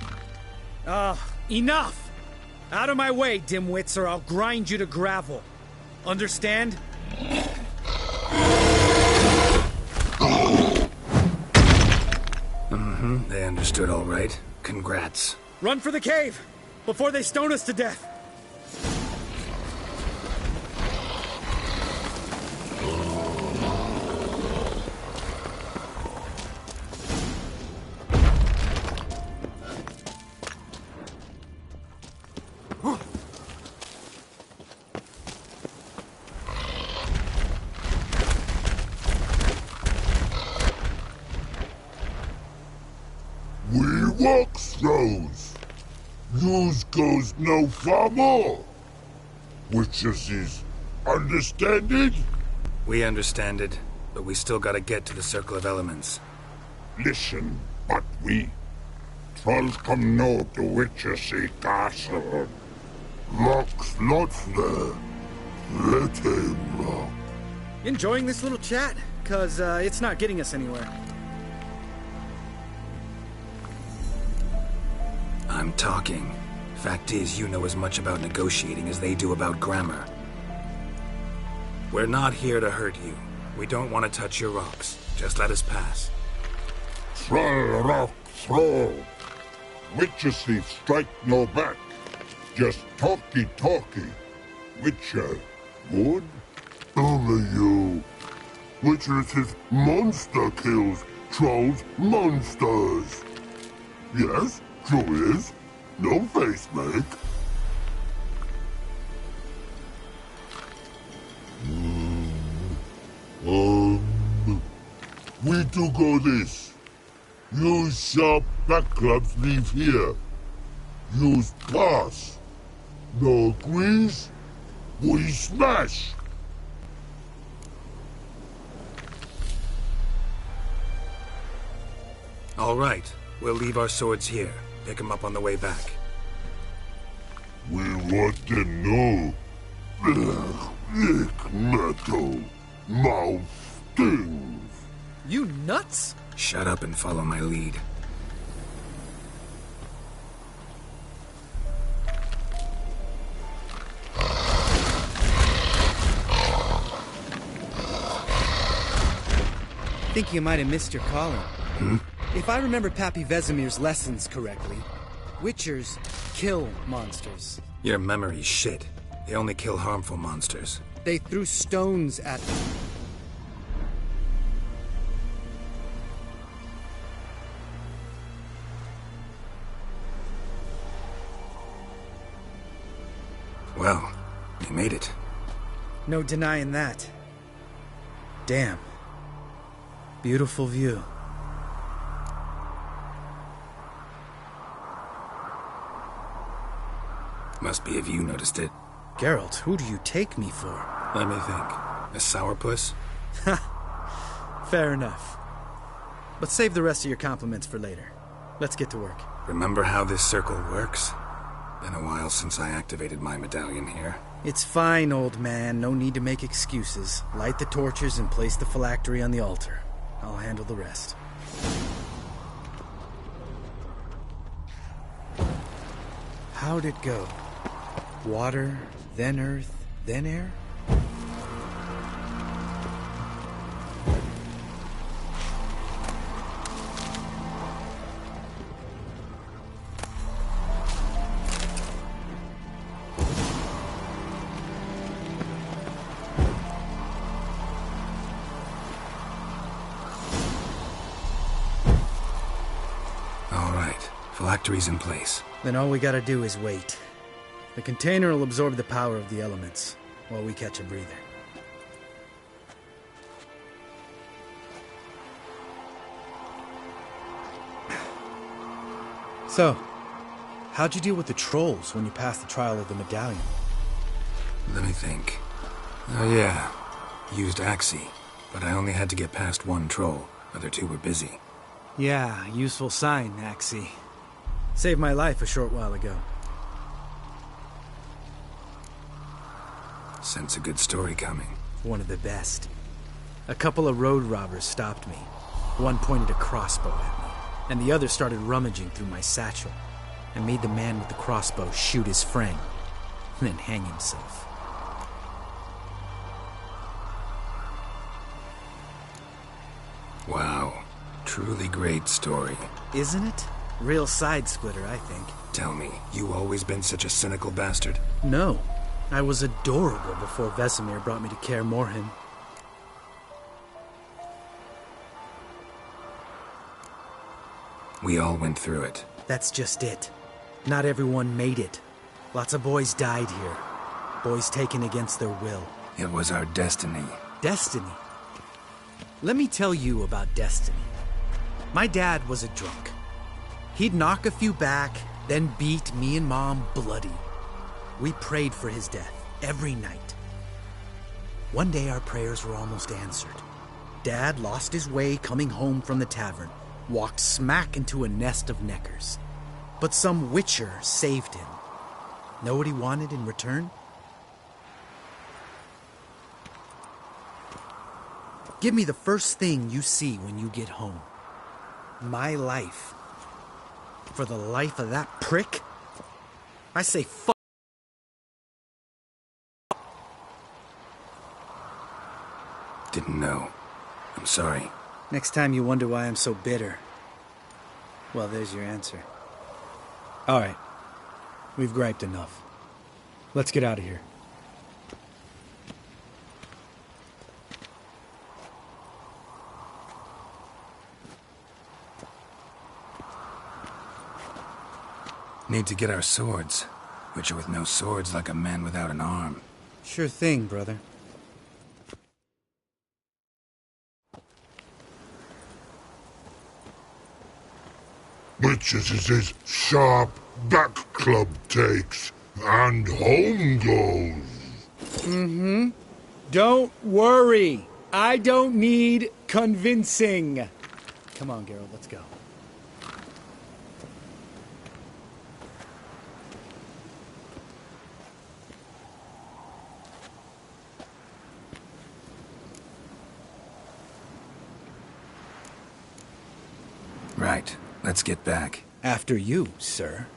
[SPEAKER 1] Enough! Out of my way, dimwits, or I'll grind you to gravel. Understand?
[SPEAKER 2] They understood all right. Congrats.
[SPEAKER 1] Run for the cave! Before they stone us to death!
[SPEAKER 11] We walk throws. Yous goes no far more. Which is understand it?
[SPEAKER 2] We understand it, but we still gotta get to the Circle of Elements.
[SPEAKER 11] Listen, but we trolls come no to Witchersea Castle. Locks lots there. Let him rock.
[SPEAKER 1] Enjoying this little chat? Cause, it's not getting us anywhere.
[SPEAKER 2] I'm talking. Fact is, you know as much about negotiating as they do about grammar. We're not here to hurt you. We don't want to touch your rocks. Just let us pass.
[SPEAKER 11] Troll rock throw. Witchersea strike no back. Just talky. Witcher, good? Only you. Witcher's monster kills trolls monsters. Yes, true is. No face make. We do go this. Use sharp back clubs leave here. Use pass. No agrees? We smash.
[SPEAKER 2] All right. We'll leave our swords here. Pick them up on the way back.
[SPEAKER 11] We want them know. Lick metal. Mouth stings.
[SPEAKER 1] You nuts?
[SPEAKER 2] Shut up and follow my lead.
[SPEAKER 6] I think you might have missed your calling. If I remember Pappy Vesemir's lessons correctly, Witchers kill monsters.
[SPEAKER 2] Your memory's shit. They only kill harmful monsters.
[SPEAKER 6] They threw stones at them.
[SPEAKER 2] Well, you made it.
[SPEAKER 6] No denying that. Damn. Beautiful view.
[SPEAKER 2] Must be if you noticed it.
[SPEAKER 6] Geralt, who do you take me for?
[SPEAKER 2] Let me think. A sourpuss?
[SPEAKER 6] Fair enough. But save the rest of your compliments for later. Let's get to work.
[SPEAKER 2] Remember how this circle works? Been a while since I activated my medallion here.
[SPEAKER 6] It's fine, old man. No need to make excuses. Light the torches and place the phylactery on the altar. I'll handle the rest. How'd it go? Water, then earth, then air?
[SPEAKER 2] All right, phylactery's in place.
[SPEAKER 6] Then all we gotta do is wait. The container will absorb the power of the elements, while we catch a breather. So, how'd you deal with the trolls when you passed the trial of the medallion?
[SPEAKER 2] Let me think. Oh yeah, used Axii, but I only had to get past one troll. Other two were busy.
[SPEAKER 6] Yeah, useful sign, Axii. Saved my life a short while ago.
[SPEAKER 2] Sense a good story coming.
[SPEAKER 6] One of the best. A couple of road robbers stopped me. One pointed a crossbow at me, and the other started rummaging through my satchel. I made the man with the crossbow shoot his friend, and then hang himself.
[SPEAKER 2] Wow. Truly great story.
[SPEAKER 6] Isn't it? Real side-splitter, I think.
[SPEAKER 2] Tell me, you always been such a cynical bastard?
[SPEAKER 6] No. I was adorable before Vesemir brought me to KAER MORHEN.
[SPEAKER 2] We all went through it.
[SPEAKER 6] That's just it. Not everyone made it. Lots of boys died here. Boys taken against their will.
[SPEAKER 2] It was our destiny.
[SPEAKER 6] Destiny? Let me tell you about destiny. My dad was a drunk. He'd knock a few back, then beat me and Mom bloody. We prayed for his death every night. One day our prayers were almost answered. Dad lost his way coming home from the tavern, walked smack into a nest of neckers. But some witcher saved him. Know what he wanted in return? Give me the first thing you see when you get home. My life. For the life of that prick? I say fuck.
[SPEAKER 2] Didn't know. I'm sorry.
[SPEAKER 6] Next time you wonder why I'm so bitter, well, there's your answer. All right. We've griped enough. Let's get out of here.
[SPEAKER 2] Need to get our swords. Witcher with no swords like a man without an arm.
[SPEAKER 6] Sure thing, brother.
[SPEAKER 11] Witches is his sharp back club takes, and home goes.
[SPEAKER 1] Mm-hmm. Don't worry. I don't need convincing.
[SPEAKER 6] Come on, Geralt, let's go.
[SPEAKER 2] Right. Let's get back.
[SPEAKER 6] After you, sir.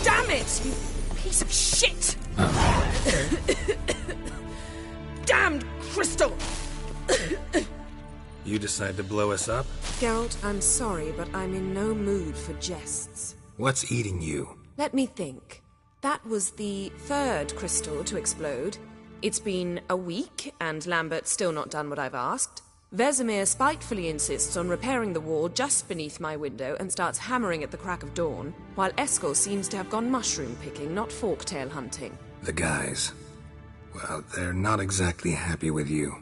[SPEAKER 7] Damn it, you piece of shit! Damned crystal!
[SPEAKER 2] You decide to blow us up?
[SPEAKER 7] Geralt, I'm sorry, but I'm in no mood for jests.
[SPEAKER 2] What's eating you?
[SPEAKER 7] Let me think. That was the third crystal to explode. It's been a week, and Lambert's still not done what I've asked. Vesemir spitefully insists on repairing the wall just beneath my window and starts hammering at the crack of dawn, while Eskel seems to have gone mushroom picking, not forktail hunting.
[SPEAKER 2] The guys. Well, they're not exactly happy with you.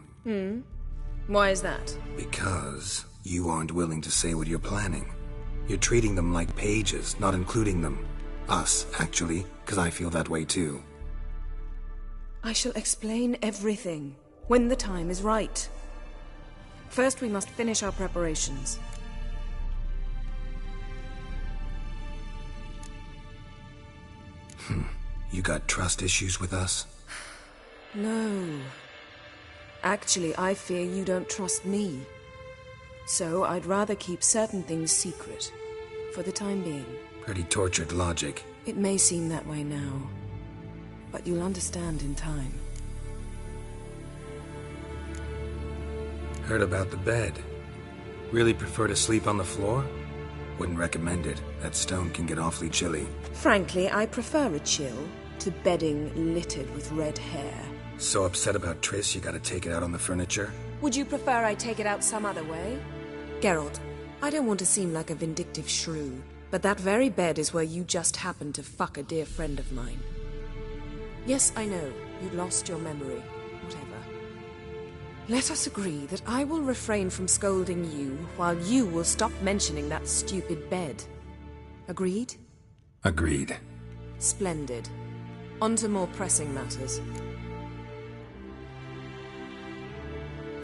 [SPEAKER 7] Why is that?
[SPEAKER 2] Because you aren't willing to say what you're planning. You're treating them like pages, not including them. Us, actually. 'cause I feel that way too.
[SPEAKER 7] I shall explain everything when the time is right. First, we must finish our preparations.
[SPEAKER 2] You got trust issues with us?
[SPEAKER 7] No. Actually, I fear you don't trust me. So I'd rather keep certain things secret, for the time being.
[SPEAKER 2] Pretty tortured logic.
[SPEAKER 7] It may seem that way now, but you'll understand in time.
[SPEAKER 2] Heard about the bed. Really prefer to sleep on the floor? Wouldn't recommend it. That stone can get awfully chilly.
[SPEAKER 7] Frankly, I prefer a chill to bedding littered with red hair.
[SPEAKER 2] So upset about Triss, you gotta take it out on the furniture?
[SPEAKER 7] Would you prefer I take it out some other way? Geralt, I don't want to seem like a vindictive shrew, but that very bed is where you just happened to fuck a dear friend of mine. Yes, I know, you'd lost your memory. Whatever. Let us agree that I will refrain from scolding you, while you will stop mentioning that stupid bed. Agreed?
[SPEAKER 2] Agreed.
[SPEAKER 7] Splendid. On to more pressing matters.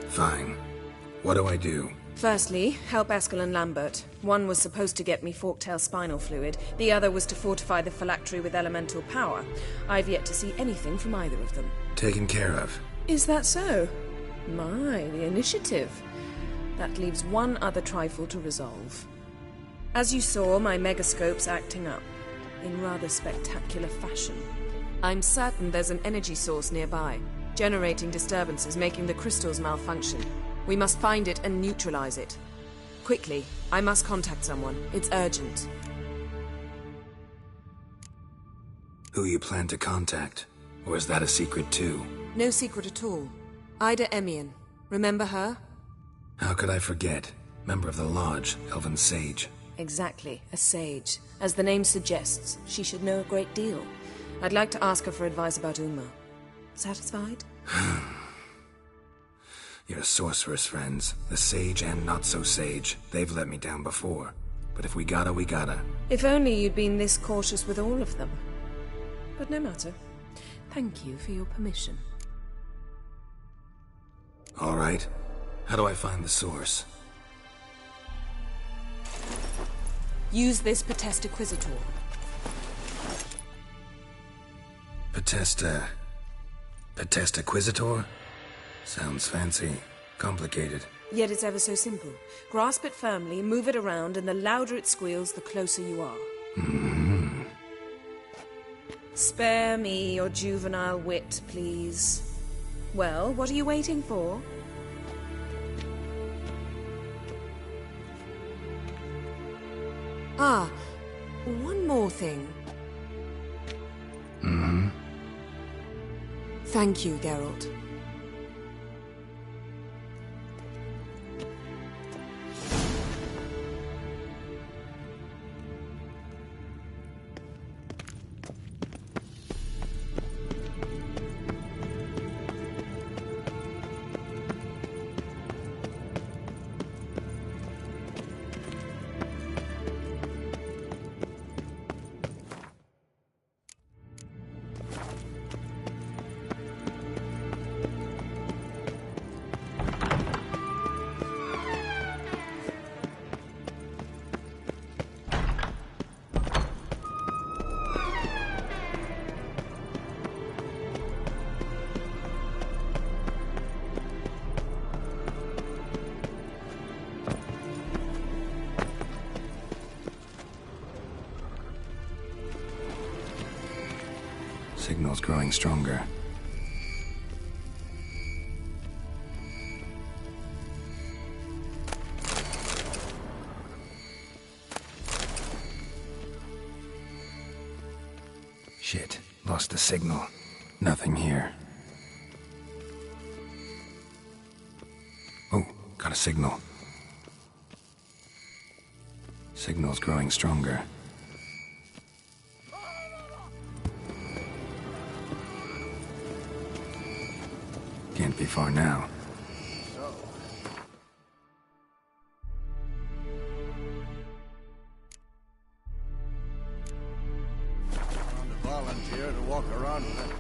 [SPEAKER 2] Fine. What do I do?
[SPEAKER 7] Firstly, help Eskel and Lambert. One was supposed to get me forktail spinal fluid, the other was to fortify the phylactery with elemental power. I've yet to see anything from either of them.
[SPEAKER 2] Taken care of.
[SPEAKER 7] Is that so? My, the initiative. That leaves one other trifle to resolve. As you saw, my megascope's acting up, in rather spectacular fashion. I'm certain there's an energy source nearby, generating disturbances, making the crystals malfunction. We must find it and neutralize it. Quickly, I must contact someone. It's urgent.
[SPEAKER 2] Who you plan to contact? Or is that a secret too?
[SPEAKER 7] No secret at all. Ida Emian. Remember her?
[SPEAKER 2] How could I forget? Member of the Lodge, Elven Sage.
[SPEAKER 7] Exactly, a sage. As the name suggests, she should know a great deal. I'd like to ask her for advice about Uma. Satisfied?
[SPEAKER 2] Your sorceress friends, the sage and not-so-sage, they've let me down before. But if we gotta, we gotta.
[SPEAKER 7] If only you'd been this cautious with all of them. But no matter. Thank you for your permission.
[SPEAKER 2] All right. How do I find the source?
[SPEAKER 7] Use this Potestaquizator.
[SPEAKER 2] Potestaquizator? Sounds fancy. Complicated.
[SPEAKER 7] Yet it's ever so simple. Grasp it firmly, move it around, and the louder it squeals, the closer you are.
[SPEAKER 2] Mm-hmm.
[SPEAKER 7] Spare me your juvenile wit, please. Well, what are you waiting for? Ah, one more thing.
[SPEAKER 2] Mm-hmm.
[SPEAKER 7] Thank you, Geralt.
[SPEAKER 2] Signal's growing stronger. Shit, lost the signal. Nothing here. Oh, got a signal. Signal's growing stronger. Can't be far now.
[SPEAKER 4] On the walk around with that.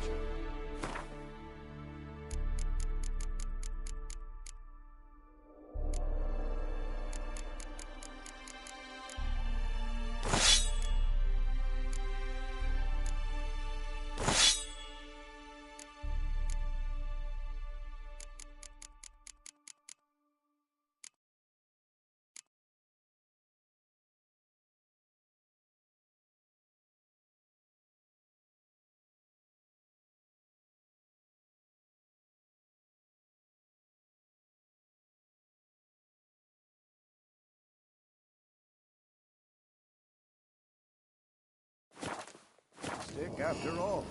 [SPEAKER 4] Stick after all.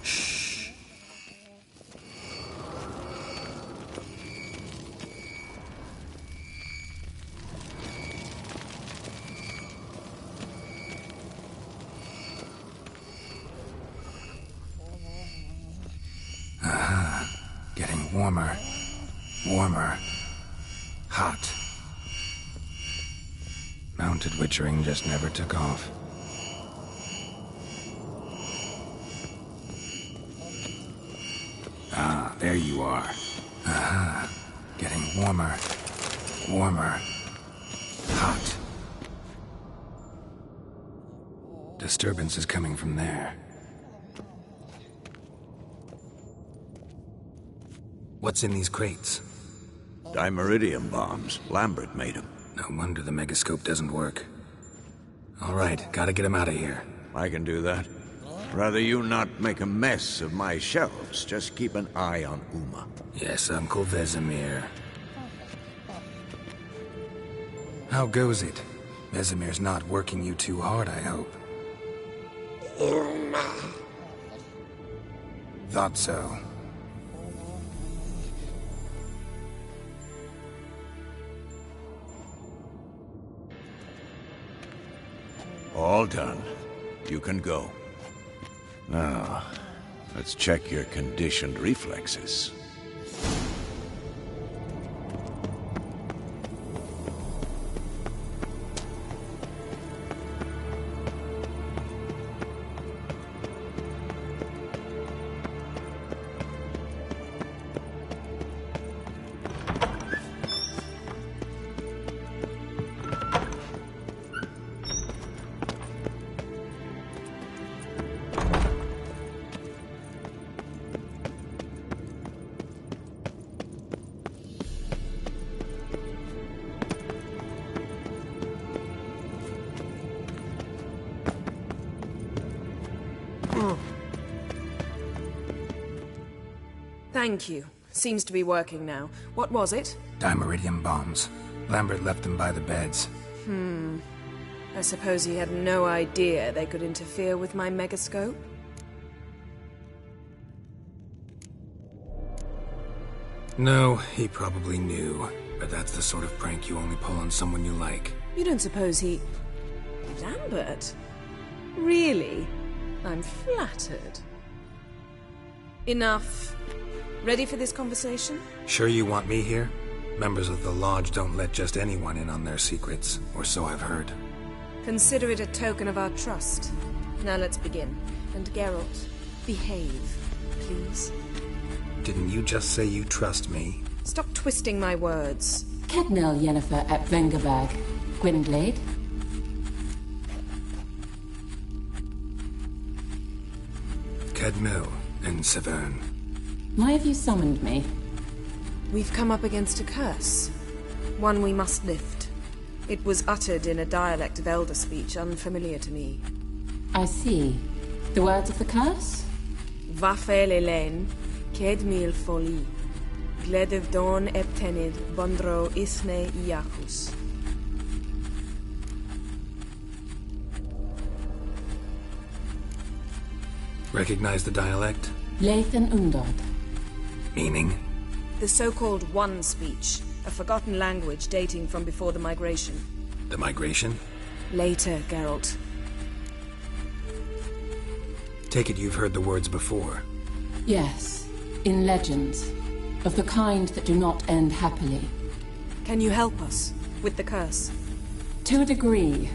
[SPEAKER 2] Shh. Getting warmer. Warmer. Hot. Mounted witchering just never took off. Ah, there you are. Aha. Getting warmer. Warmer. Hot. Disturbance is coming from there. What's in these crates?
[SPEAKER 4] Dimeridium bombs. Lambert made them.
[SPEAKER 2] No wonder the megascope doesn't work. All right, gotta get him out of here.
[SPEAKER 4] I can do that. Rather you not make a mess of my shelves. Just keep an eye on Uma.
[SPEAKER 2] Yes, Uncle Vesemir. How goes it? Vesemir's not working you too hard, I hope.
[SPEAKER 11] Uma.
[SPEAKER 2] Thought so.
[SPEAKER 4] All done. You can go. Now, let's check your conditioned reflexes.
[SPEAKER 7] Thank you. Seems to be working now. What was it?
[SPEAKER 2] Dimeridium bombs. Lambert left them by the beds.
[SPEAKER 7] I suppose he had no idea they could interfere with my megascope?
[SPEAKER 2] No, he probably knew. But that's the sort of prank you only pull on someone you like.
[SPEAKER 7] You don't suppose he... Lambert? Really? I'm flattered. Enough. Ready for this conversation?
[SPEAKER 2] Sure you want me here? Members of the Lodge don't let just anyone in on their secrets, or so I've heard.
[SPEAKER 7] Consider it a token of our trust. Now let's begin. And Geralt, behave, please.
[SPEAKER 2] Didn't you just say you trust me?
[SPEAKER 7] Stop twisting my words.
[SPEAKER 12] Kednel Yennefer at Vengerberg. Gwynblade.
[SPEAKER 2] Kedmil and Severn.
[SPEAKER 12] Why have you summoned me?
[SPEAKER 7] We've come up against a curse. One we must lift. It was uttered in a dialect of Elder speech unfamiliar to me.
[SPEAKER 12] I see. The words of the curse?
[SPEAKER 7] Vafel Elaine, Kedmil Foli, Gledev Don Eptenid, Bondro Isne Iakus.
[SPEAKER 2] Recognize the dialect?
[SPEAKER 12] Leith and Undod.
[SPEAKER 2] Meaning?
[SPEAKER 7] The so-called One speech, a forgotten language dating from before the migration.
[SPEAKER 2] The migration?
[SPEAKER 7] Later, Geralt.
[SPEAKER 2] Take it you've heard the words before.
[SPEAKER 12] Yes, in legends. Of the kind that do not end happily.
[SPEAKER 7] Can you help us with the curse?
[SPEAKER 12] To a degree.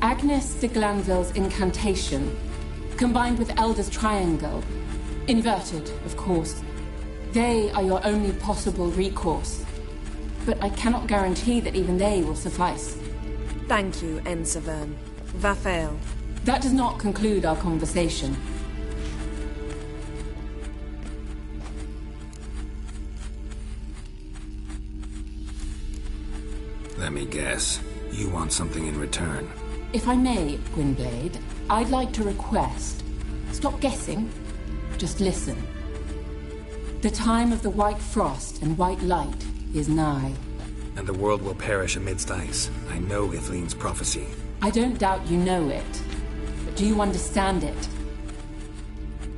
[SPEAKER 12] Agnes de Glanville's incantation. combined with Elder's Triangle. Inverted, of course. They are your only possible recourse. But I cannot guarantee that even they will suffice.
[SPEAKER 7] Thank you, Ensavern. Vafael.
[SPEAKER 12] That does not conclude our conversation.
[SPEAKER 2] Let me guess. You want something in return.
[SPEAKER 12] If I may, Gwynblade, I'd like to request. Stop guessing. Just listen. The time of the white frost and white light is nigh.
[SPEAKER 2] And the world will perish amidst ice. I know Ithleen's prophecy.
[SPEAKER 12] I don't doubt you know it. But do you understand it?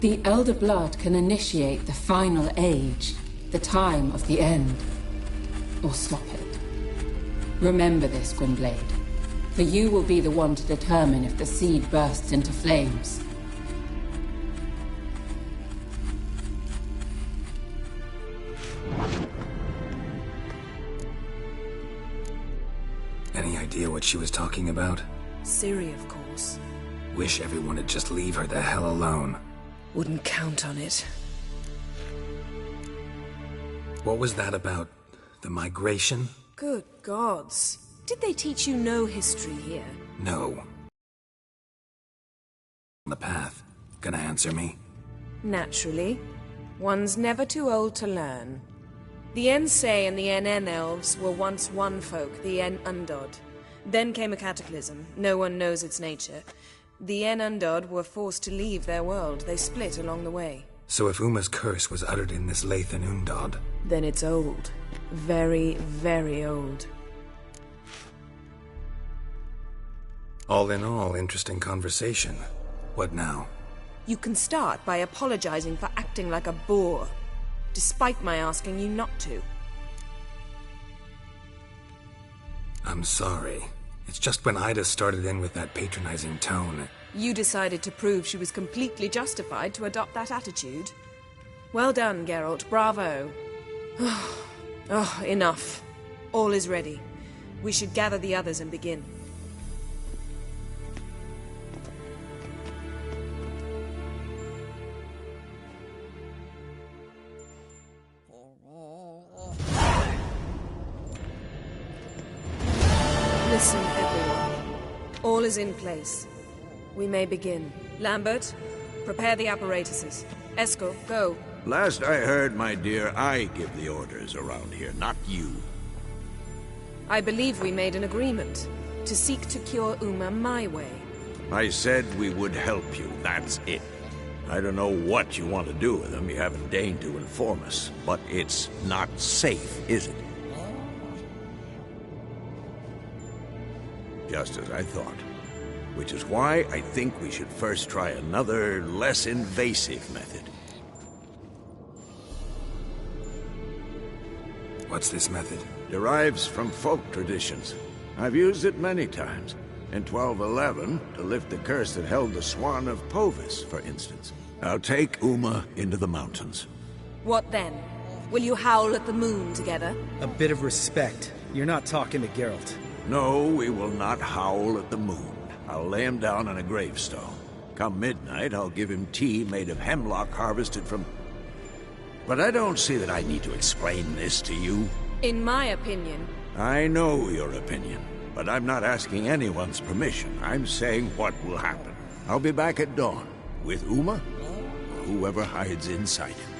[SPEAKER 12] The Elder Blood can initiate the final age, the time of the end. Or stop it. Remember this, Gwynblade. For you will be the one to determine if the seed bursts into flames.
[SPEAKER 2] Any idea what she was talking about?
[SPEAKER 7] Ciri, of course.
[SPEAKER 2] Wish everyone would just leave her the hell alone.
[SPEAKER 7] Wouldn't count on it.
[SPEAKER 2] What was that about? The migration?
[SPEAKER 7] Good gods. Did they teach you no history here?
[SPEAKER 2] No. On the path. Gonna answer me?
[SPEAKER 7] Naturally. One's never too old to learn. The Ensei and the NN elves were once one folk, the En Undod. Then came a cataclysm. No one knows its nature. The En Undod were forced to leave their world. They split along the way.
[SPEAKER 2] So if Uma's curse was uttered in this Lathan Undod...
[SPEAKER 7] Then it's old. Very, very old.
[SPEAKER 2] All in all, interesting conversation. What now?
[SPEAKER 7] You can start by apologizing for acting like a boor, despite my asking you not to.
[SPEAKER 2] I'm sorry. It's just when Ida started in with that patronizing tone...
[SPEAKER 7] You decided to prove she was completely justified to adopt that attitude. Well done, Geralt. Bravo. Oh, enough. All is ready. We should gather the others and begin. Listen, everyone. All is in place. We may begin. Lambert, prepare the apparatuses. Eskel, go.
[SPEAKER 4] Last I heard, my dear, I give the orders around here, not you.
[SPEAKER 7] I believe we made an agreement to seek to cure Uma my way.
[SPEAKER 4] I said we would help you, that's it. I don't know what you want to do with them, you haven't deigned to inform us, but it's not safe, is it? Just as I thought. Which is why I think we should first try another, less invasive method.
[SPEAKER 2] What's this method?
[SPEAKER 4] Derives from folk traditions. I've used it many times. In 1211, to lift the curse that held the Swan of Povis, for instance. I'll take Uma into the mountains.
[SPEAKER 7] What then? Will you howl at the moon together?
[SPEAKER 6] A bit of respect. You're not talking to Geralt.
[SPEAKER 4] No, we will not howl at the moon. I'll lay him down on a gravestone. Come midnight, I'll give him tea made of hemlock harvested from... But I don't see that I need to explain this to you.
[SPEAKER 7] In my opinion...
[SPEAKER 4] I know your opinion, but I'm not asking anyone's permission. I'm saying what will happen. I'll be back at dawn, with Uma, or whoever hides inside him.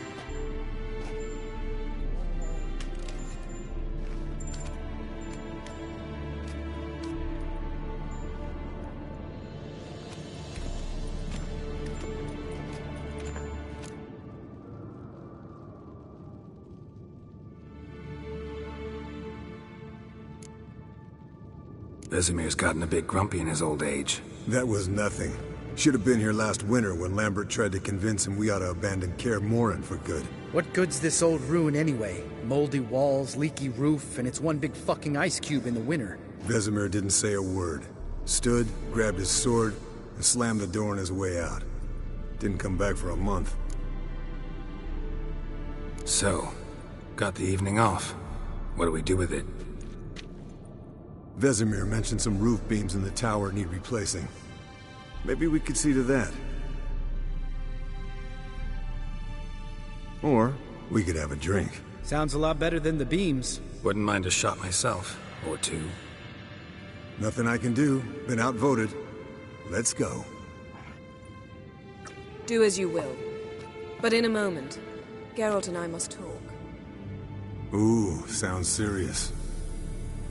[SPEAKER 2] Vesemir's gotten a bit grumpy in his old age.
[SPEAKER 9] That was nothing. Should have been here last winter when Lambert tried to convince him we ought to abandon KAER MORHEN for good.
[SPEAKER 6] What good's this old ruin anyway? Moldy walls, leaky roof, and it's one big fucking ice cube in the winter.
[SPEAKER 9] Vesemir didn't say a word. Stood, grabbed his sword, and slammed the door on his way out. Didn't come back for a month.
[SPEAKER 2] So, got the evening off. What do we do with it?
[SPEAKER 9] Vesemir mentioned some roof beams in the tower need replacing. Maybe we could see to that. Or we could have a drink.
[SPEAKER 6] Sounds a lot better than the beams.
[SPEAKER 2] Wouldn't mind a shot myself, or two.
[SPEAKER 9] Nothing I can do. Been outvoted. Let's go.
[SPEAKER 7] Do as you will. But in a moment, Geralt and I must talk.
[SPEAKER 9] Ooh, sounds serious.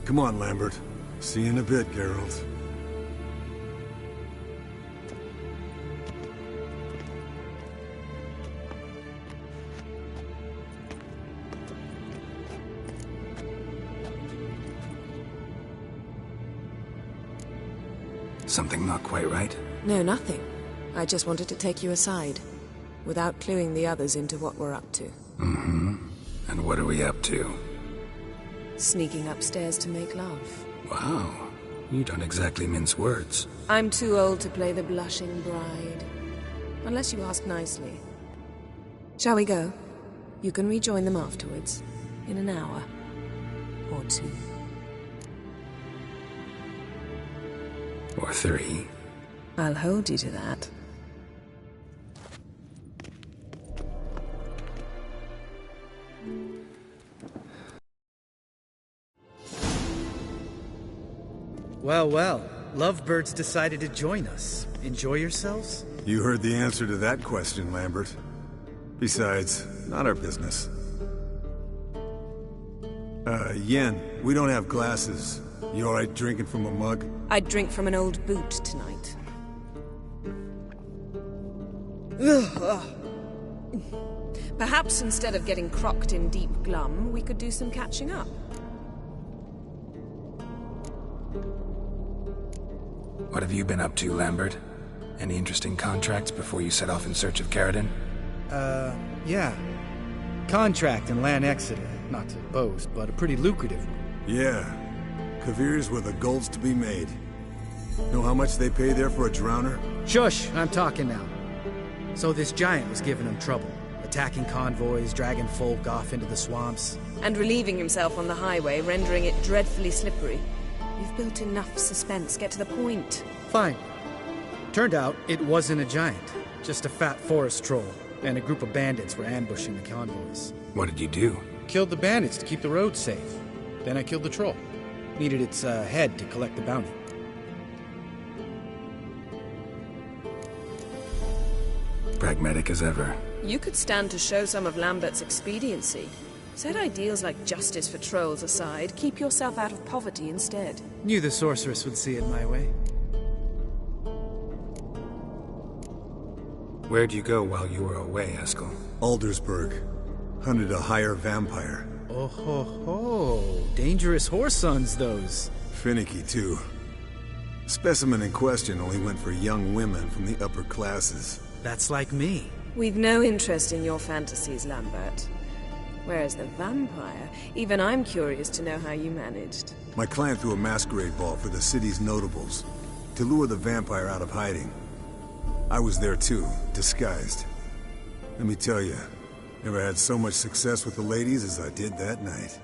[SPEAKER 9] Come on, Lambert. See you in a bit, Geralt.
[SPEAKER 2] Something not quite right?
[SPEAKER 7] No, nothing. I just wanted to take you aside, without cluing the others into what we're up to.
[SPEAKER 2] Mm-hmm. And what are we up to?
[SPEAKER 7] Sneaking upstairs to make love.
[SPEAKER 2] Wow. You don't exactly mince words.
[SPEAKER 7] I'm too old to play the blushing bride. Unless you ask nicely. Shall we go? You can rejoin them afterwards. In an hour. Or two.
[SPEAKER 2] Or three.
[SPEAKER 7] I'll hold you to that.
[SPEAKER 6] Well, well. Lovebirds decided to join us. Enjoy yourselves?
[SPEAKER 9] You heard the answer to that question, Lambert. Besides, not our business. Yen, we don't have glasses. You alright drinking from a mug?
[SPEAKER 7] I'd drink from an old boot tonight. Perhaps instead of getting crocked in deep glum, we could do some catching up.
[SPEAKER 2] What have you been up to, Lambert? Any interesting contracts before you set off in search of Caradon?
[SPEAKER 6] Yeah. Contract in Lan Exeter. Not to boast, but a pretty lucrative one.
[SPEAKER 9] Yeah. KAER's where the gold's to be made. Know how much they pay there for a drowner?
[SPEAKER 6] Shush! I'm talking now. So this giant was giving him trouble. Attacking convoys, dragging folk off into the swamps.
[SPEAKER 7] And relieving himself on the highway, rendering it dreadfully slippery. You've built enough suspense. Get to the point.
[SPEAKER 6] Fine. Turned out, it wasn't a giant. Just a fat forest troll. And a group of bandits were ambushing the convoys.
[SPEAKER 2] What did you do?
[SPEAKER 6] Killed the bandits to keep the roads safe. Then I killed the troll. Needed its head to collect the bounty.
[SPEAKER 2] Pragmatic as ever.
[SPEAKER 7] You could stand to show some of Lambert's expediency. Set ideals like justice for trolls aside, keep yourself out of poverty instead.
[SPEAKER 6] Knew the sorceress would see it my way.
[SPEAKER 2] Where'd you go while you were away, Eskel?
[SPEAKER 9] Aldersburg. Hunted a higher vampire.
[SPEAKER 6] Oh ho ho. Dangerous whoresons, those.
[SPEAKER 9] Finicky, too. Specimen in question only went for young women from the upper classes.
[SPEAKER 6] That's like me.
[SPEAKER 7] We've no interest in your fantasies, Lambert. Whereas the vampire, even I'm curious to know how you managed.
[SPEAKER 9] My client threw a masquerade ball for the city's notables, to lure the vampire out of hiding. I was there too, disguised. Let me tell you, never had so much success with the ladies as I did that night.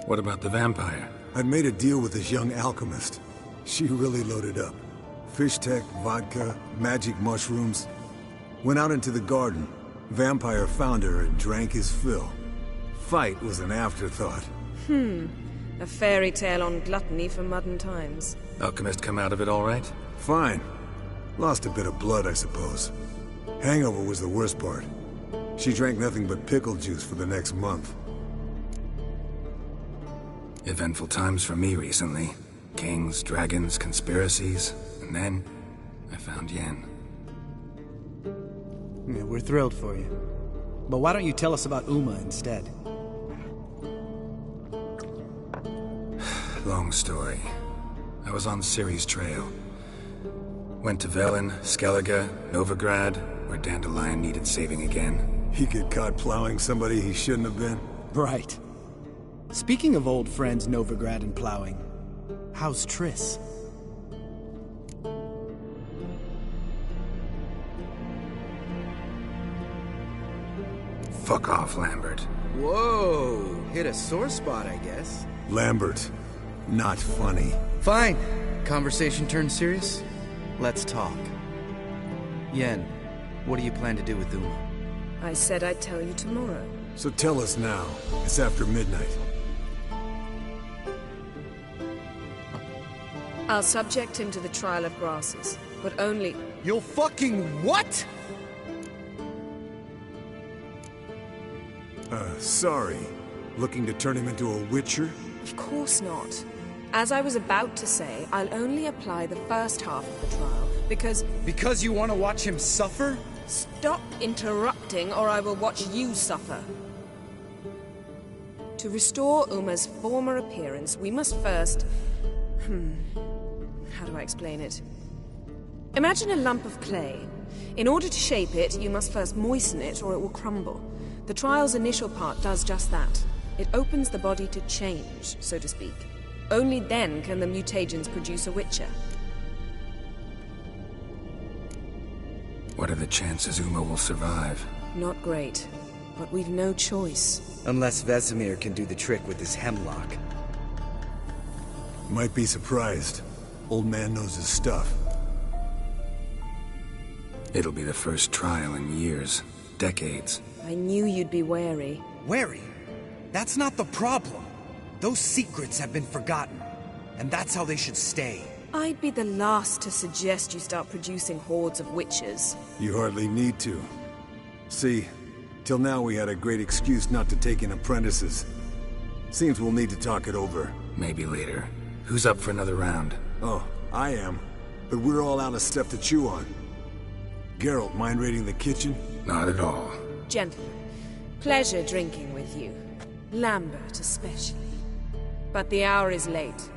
[SPEAKER 2] What about the vampire?
[SPEAKER 9] I'd made a deal with this young alchemist. She really loaded up. Fish tech, vodka, magic mushrooms. Went out into the garden. Vampire found her and drank his fill. Fight was an afterthought.
[SPEAKER 7] A fairy tale on gluttony for modern times.
[SPEAKER 2] Alchemist come out of it all right?
[SPEAKER 9] Fine. Lost a bit of blood, I suppose. Hangover was the worst part. She drank nothing but pickle juice for the next month.
[SPEAKER 2] Eventful times for me recently. Kings, dragons, conspiracies, and then I found Yen.
[SPEAKER 6] Yeah, we're thrilled for you. But why don't you tell us about Uma instead?
[SPEAKER 2] Long story. I was on Ciri's trail. Went to Velen, Skellige, Novigrad, where Dandelion needed saving again.
[SPEAKER 9] He get caught plowing somebody he shouldn't have been?
[SPEAKER 6] Right. Speaking of old friends Novigrad and plowing, how's Triss?
[SPEAKER 2] Fuck off, Lambert.
[SPEAKER 6] Whoa, hit a sore spot, I guess.
[SPEAKER 9] Lambert, not funny.
[SPEAKER 6] Fine. Conversation turned serious? Let's talk. Yen, what do you plan to do with Uma?
[SPEAKER 7] I said I'd tell you tomorrow.
[SPEAKER 9] So tell us now. It's after midnight.
[SPEAKER 7] I'll subject him to the trial of grasses, but only...
[SPEAKER 6] You'll fucking what?
[SPEAKER 9] Sorry. Looking to turn him into a witcher?
[SPEAKER 7] Of course not. As I was about to say, I'll only apply the first half of the trial, because...
[SPEAKER 6] Because you want to watch him suffer?
[SPEAKER 7] Stop interrupting, or I will watch you suffer. To restore Uma's former appearance, we must first... How do I explain it? Imagine a lump of clay. In order to shape it, you must first moisten it, or it will crumble. The trial's initial part does just that. It opens the body to change, so to speak. Only then can the mutagens produce a witcher.
[SPEAKER 2] What are the chances Uma will survive?
[SPEAKER 7] Not great, but we've no choice.
[SPEAKER 6] Unless Vesemir can do the trick with his hemlock.
[SPEAKER 9] Might be surprised. Old man knows his stuff.
[SPEAKER 2] It'll be the first trial in years. Decades.
[SPEAKER 7] I knew you'd be wary.
[SPEAKER 6] Wary? That's not the problem. Those secrets have been forgotten. And that's how they should stay.
[SPEAKER 7] I'd be the last to suggest you start producing hordes of witches.
[SPEAKER 9] You hardly need to. See, till now we had a great excuse not to take in apprentices. Seems we'll need to talk it over.
[SPEAKER 2] Maybe later. Who's up for another round?
[SPEAKER 9] Oh, I am. But we're all out of stuff to chew on. Geralt, mind raiding the kitchen?
[SPEAKER 2] Not at all.
[SPEAKER 7] Gentlemen, pleasure drinking with you. Lambert especially. But the hour is late.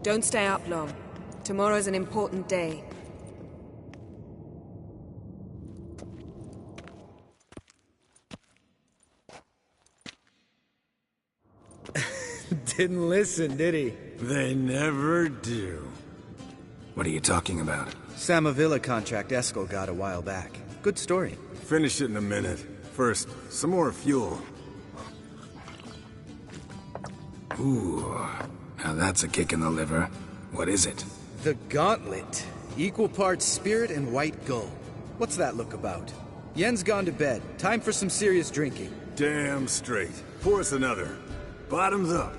[SPEAKER 7] Don't stay up long. Tomorrow's an important day.
[SPEAKER 6] Didn't listen, did he?
[SPEAKER 9] They never do.
[SPEAKER 2] What are you talking about?
[SPEAKER 6] Samavilla contract Eskel got a while back. Good story.
[SPEAKER 9] Finish it in a minute. First, some more fuel.
[SPEAKER 2] Ooh, now that's a kick in the liver. What is it?
[SPEAKER 6] The Gauntlet. Equal parts spirit and white gull. What's that look about? Yen's gone to bed. Time for some serious drinking.
[SPEAKER 9] Damn straight. Pour us another. Bottoms up.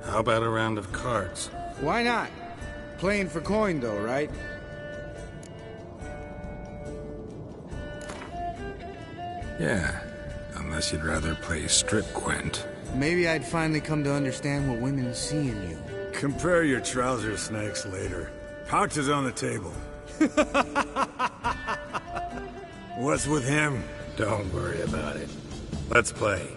[SPEAKER 2] How about a round of cards?
[SPEAKER 6] Why not? Playing for coin though, right?
[SPEAKER 2] Yeah, unless you'd rather play strip Gwent.
[SPEAKER 6] Maybe I'd finally come to understand what women see in you.
[SPEAKER 9] Compare your trouser snakes later. Pouch is on the table. What's with him?
[SPEAKER 2] Don't worry about it. Let's play.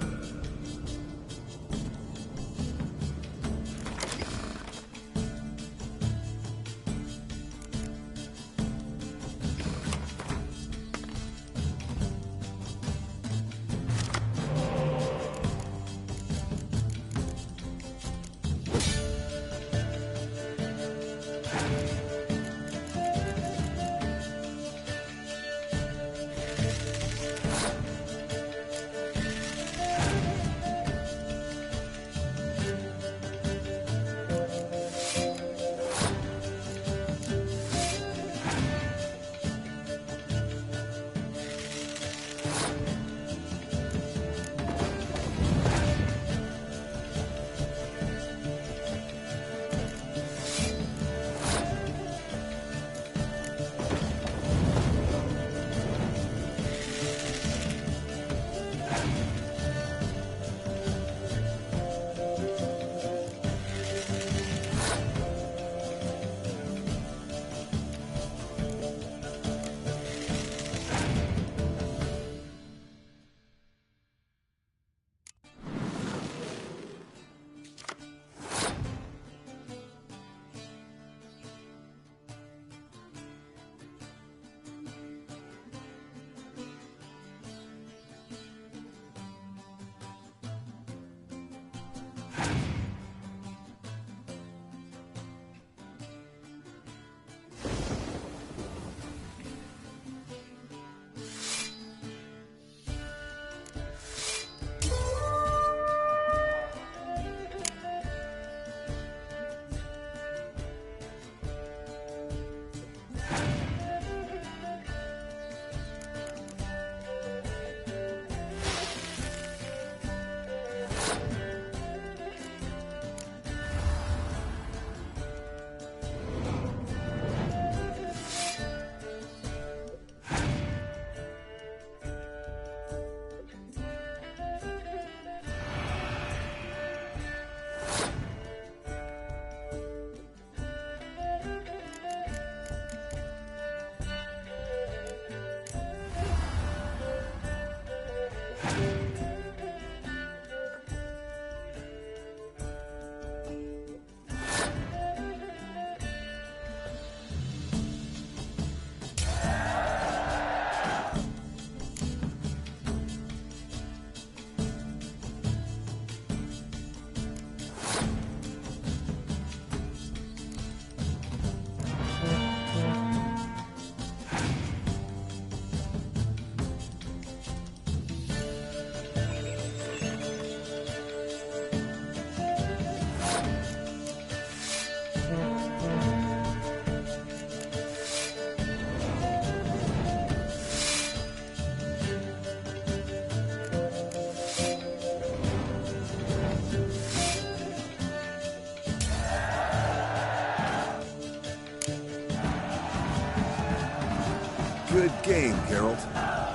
[SPEAKER 9] Good game, Geralt.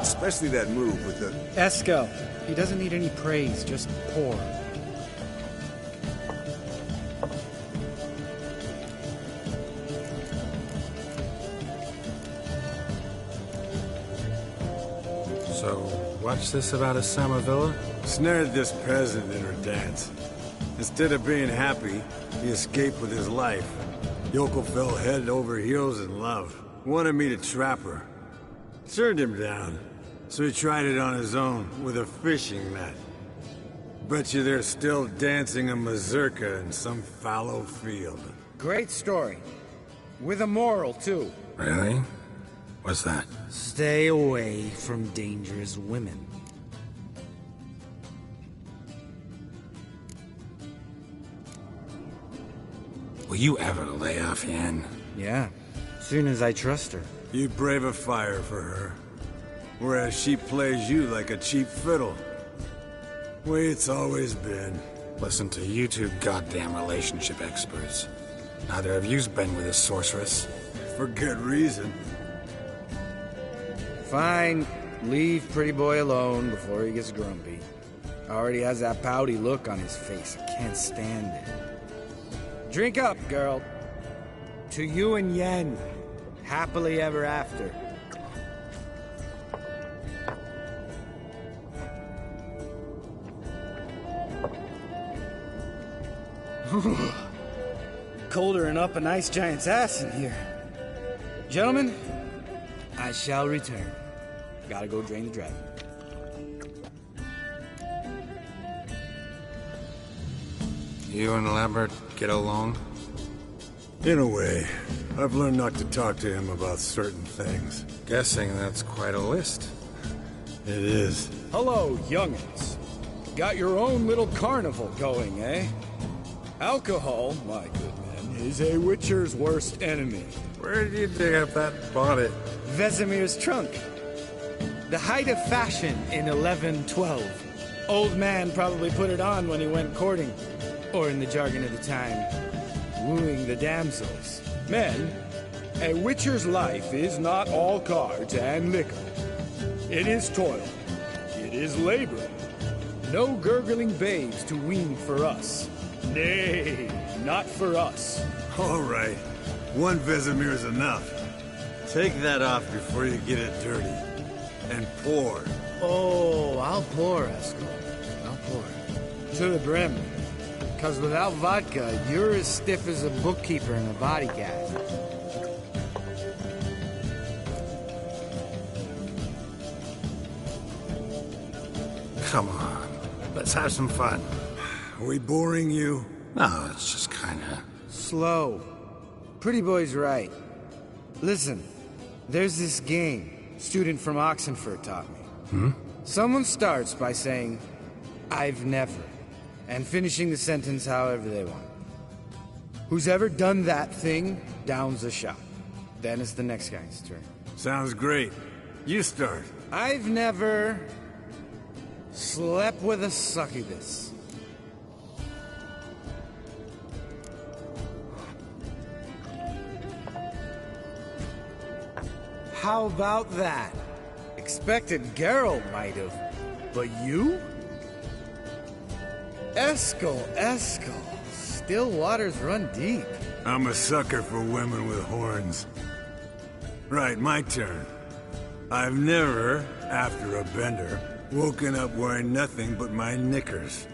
[SPEAKER 9] Especially that move with the...
[SPEAKER 6] Eskel. He doesn't need any praise, just pour.
[SPEAKER 2] So, what's this about a Samavilla?
[SPEAKER 9] Snared this peasant in her dance. Instead of being happy, he escaped with his life. Yoko fell head over heels in love. Wanted me to trap her. Turned him down. So he tried it on his own, with a fishing net. Bet you they're still dancing a mazurka in some fallow field.
[SPEAKER 1] Great story. With a moral, too.
[SPEAKER 2] Really? What's that?
[SPEAKER 6] Stay away from dangerous women.
[SPEAKER 2] Will you ever lay off, Yan?
[SPEAKER 6] Yeah, soon as I trust her.
[SPEAKER 9] You brave a fire for her. Whereas she plays you like a cheap fiddle. Way it's always been.
[SPEAKER 2] Listen to you two goddamn relationship experts. Neither of you's been with a sorceress.
[SPEAKER 9] For good reason.
[SPEAKER 6] Fine. Leave pretty boy alone before he gets grumpy. Already has that pouty look on his face. I can't stand it. Drink up, girl. To you and Yen. Happily ever after. Colder than up a nice giant's ass in here. Gentlemen, I shall return. Gotta go drain the dragon.
[SPEAKER 2] You and Lambert get along?
[SPEAKER 9] In a way. I've learned not to talk to him about certain things.
[SPEAKER 2] Guessing that's quite a list.
[SPEAKER 9] It is.
[SPEAKER 3] Hello, young'uns. Got your own little carnival going, eh? Alcohol, my good man, is a witcher's worst enemy.
[SPEAKER 2] Where did you dig up that bonnet?
[SPEAKER 6] Vesemir's trunk. The height of fashion in 1112. Old man probably put it on when he went courting. Or in the jargon of the time, wooing the damsels.
[SPEAKER 3] Men, a witcher's life is not all cards and liquor. It is toil. It is labor. No gurgling babes to wean for us. Nay, not for us.
[SPEAKER 9] All right. One Vesemir's enough. Take that off before you get it dirty. And pour.
[SPEAKER 6] Oh, I'll pour, Eskel. I'll pour. To the brim. Because without vodka, you're as stiff as a bookkeeper in a body cast.
[SPEAKER 2] Come on. Let's have some fun.
[SPEAKER 9] Are we boring you?
[SPEAKER 2] No, it's just kinda...
[SPEAKER 6] Slow. Pretty boy's right. Listen, there's this game student from Oxenford taught me. Someone starts by saying, I've never, and finishing the sentence however they want. Who's ever done that thing downs a shot. Then it's the next guy's turn.
[SPEAKER 9] Sounds great. You start.
[SPEAKER 6] I've never slept with a succubus. How about that? Expected Geralt might have, but you? Eskel. Still waters run deep.
[SPEAKER 9] I'm a sucker for women with horns. Right, my turn. I've never, after a bender, woken up wearing nothing but my knickers.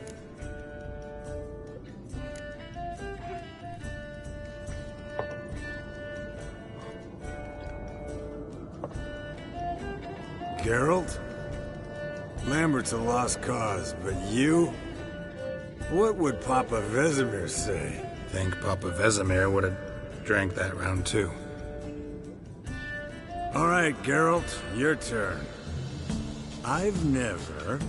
[SPEAKER 9] Geralt? Lambert's a lost cause, but you? What would Papa Vesemir say?
[SPEAKER 2] Think Papa Vesemir would have drank that round too.
[SPEAKER 9] All right, Geralt, your turn. I've never...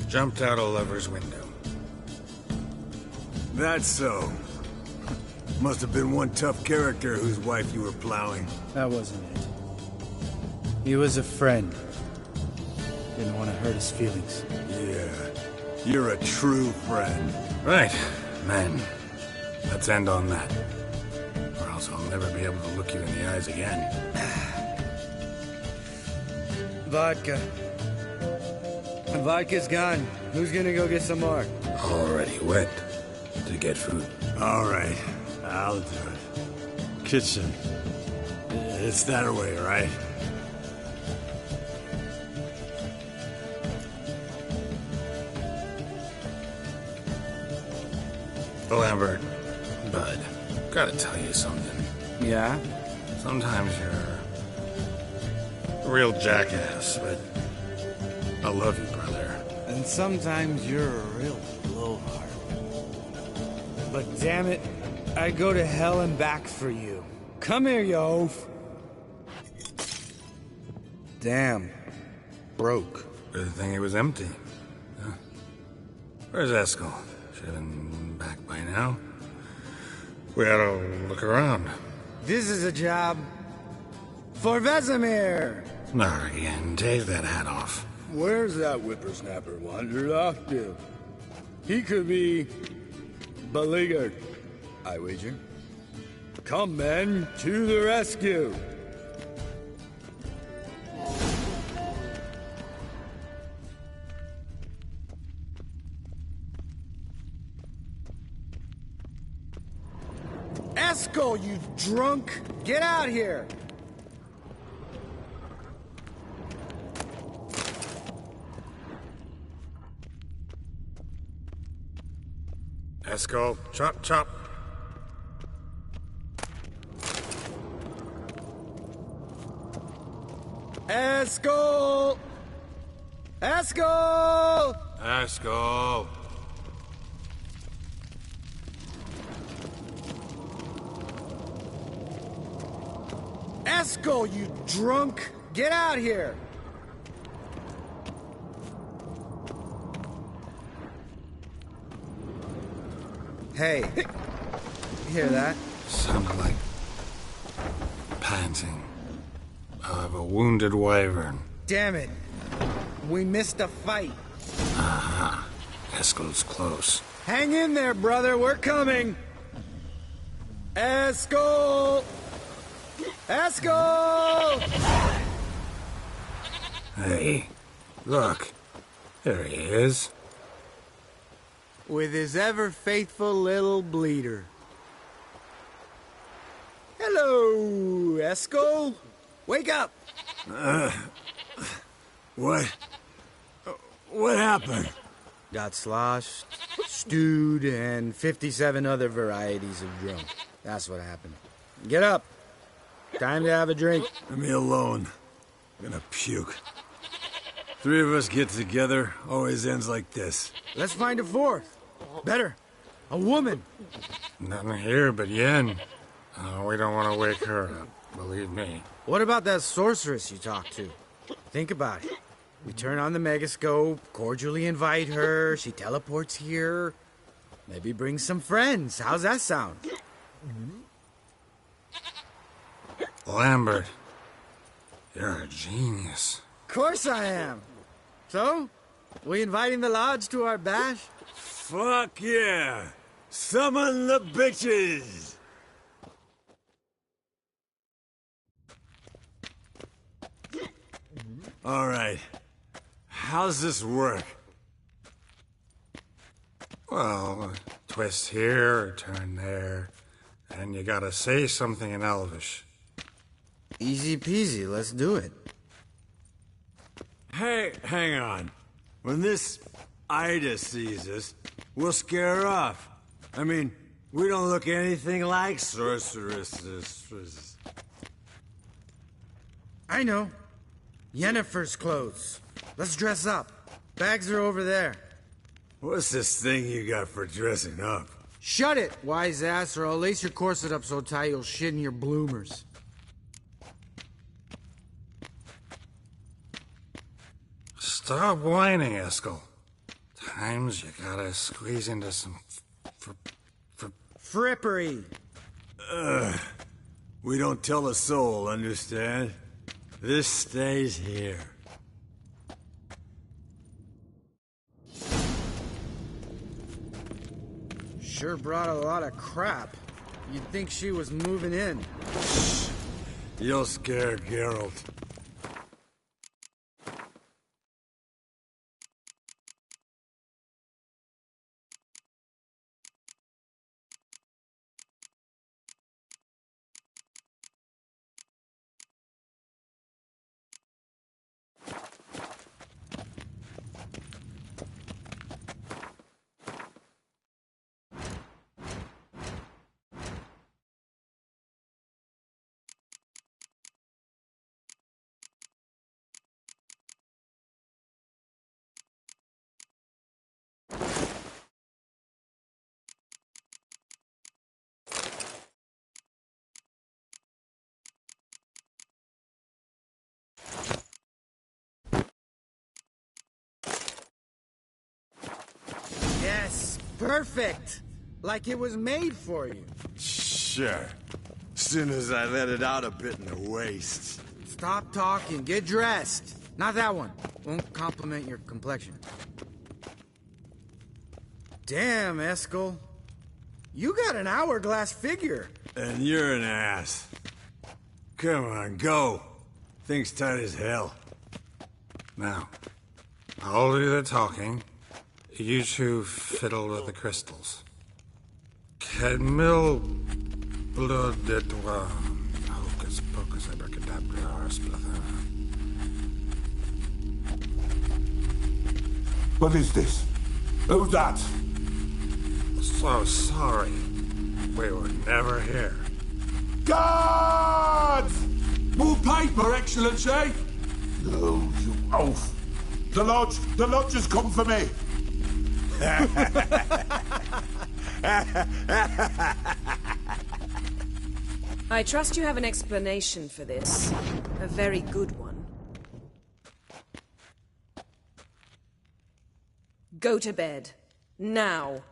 [SPEAKER 2] Jumped out a lover's window.
[SPEAKER 9] That's so. Must have been one tough character whose wife you were plowing.
[SPEAKER 6] That wasn't it. He was a friend. Didn't want to hurt his feelings.
[SPEAKER 9] Yeah, you're a true friend.
[SPEAKER 2] Right, men. Let's end on that. Or else I'll never be able to look you in the eyes again.
[SPEAKER 6] Vodka. Vodka's gone. Who's gonna go get some more?
[SPEAKER 2] Already wet to get food.
[SPEAKER 9] All right, I'll do it. Kitchen. It's that way, right?
[SPEAKER 2] Lambert, bud, gotta tell you something.
[SPEAKER 6] Yeah?
[SPEAKER 2] Sometimes you're a real jackass, but I love you, brother.
[SPEAKER 6] And sometimes you're a real blowhard. But damn it, I'd go to hell and back for you. Come here, you oaf. Damn. Broke.
[SPEAKER 2] Good thing it was empty. Huh? Where's Eskel? Should have been back by now. We ought to look around.
[SPEAKER 6] This is a job for Vesemir.
[SPEAKER 2] Not again. Take that hat off.
[SPEAKER 3] Where's that whippersnapper wandered off to? He could be beleaguered, I wager. Come, men, to the rescue!
[SPEAKER 6] Eskel, you drunk! Get out here!
[SPEAKER 2] Eskel, chop, chop.
[SPEAKER 6] Eskel! Eskel!
[SPEAKER 2] Eskel.
[SPEAKER 6] Eskel, you drunk! Get out here! Hey, you hear that?
[SPEAKER 2] Sounded like panting of a wounded wyvern.
[SPEAKER 6] Damn it. We missed a fight.
[SPEAKER 2] Aha. Eskel's close.
[SPEAKER 6] Hang in there, brother. We're coming. Eskel! Eskel!
[SPEAKER 2] Hey, look. There he is.
[SPEAKER 6] With his ever-faithful little bleeder. Hello, Eskel. Wake up!
[SPEAKER 9] What? What happened?
[SPEAKER 6] Got sloshed, stewed, and 57 other varieties of drunk. That's what happened. Get up. Time to have a drink.
[SPEAKER 9] Leave me alone. I'm gonna puke. Three of us get together, always ends like this.
[SPEAKER 6] Let's find a fourth. Better. A woman.
[SPEAKER 2] Nothing here but Yen. We don't want to wake her up, believe me.
[SPEAKER 6] What about that sorceress you talked to? Think about it. We turn on the megascope, cordially invite her, she teleports here. Maybe bring some friends. How's that sound?
[SPEAKER 2] Lambert, you're a genius.
[SPEAKER 6] Of course I am. So, we inviting the lodge to our bash?
[SPEAKER 9] Fuck yeah! Summon the bitches! All right. How's this work?
[SPEAKER 2] Well, twist here or turn there, and you gotta say something in Elvish.
[SPEAKER 6] Easy peasy, let's do it.
[SPEAKER 9] Hey, hang on. When this Ida sees us, we'll scare her off. I mean, we don't look anything like sorceresses.
[SPEAKER 6] I know. Yennefer's clothes. Let's dress up. Bags are over there.
[SPEAKER 9] What's this thing you got for dressing up?
[SPEAKER 6] Shut it, wise ass, or I'll lace your corset up so tight you'll shit in your bloomers.
[SPEAKER 2] Stop whining, Eskel. Times you gotta squeeze into some
[SPEAKER 6] frippery.
[SPEAKER 9] We don't tell a soul, understand? This stays here.
[SPEAKER 6] Sure brought a lot of crap. You'd think she was moving in.
[SPEAKER 9] You'll scare Geralt.
[SPEAKER 6] Yes, perfect! Like it was made for you.
[SPEAKER 9] Sure. Soon as I let it out a bit in the waist.
[SPEAKER 6] Stop talking, get dressed. Not that one. Won't compliment your complexion. Damn, Eskel. You got an hourglass figure.
[SPEAKER 9] And you're an ass. Come on, go. Thing's tight as hell.
[SPEAKER 2] Now, I'll do the talking. You two fiddle with the crystals. Cadmil blood de toi. Hocus pocus abracadabra splather.
[SPEAKER 11] What is this? Who's that?
[SPEAKER 2] So sorry. We were never here.
[SPEAKER 11] Guards! More paper, Excellency! No, you oaf. The lodge has come for me.
[SPEAKER 7] I trust you have an explanation for this. A very good one. Go to bed. Now.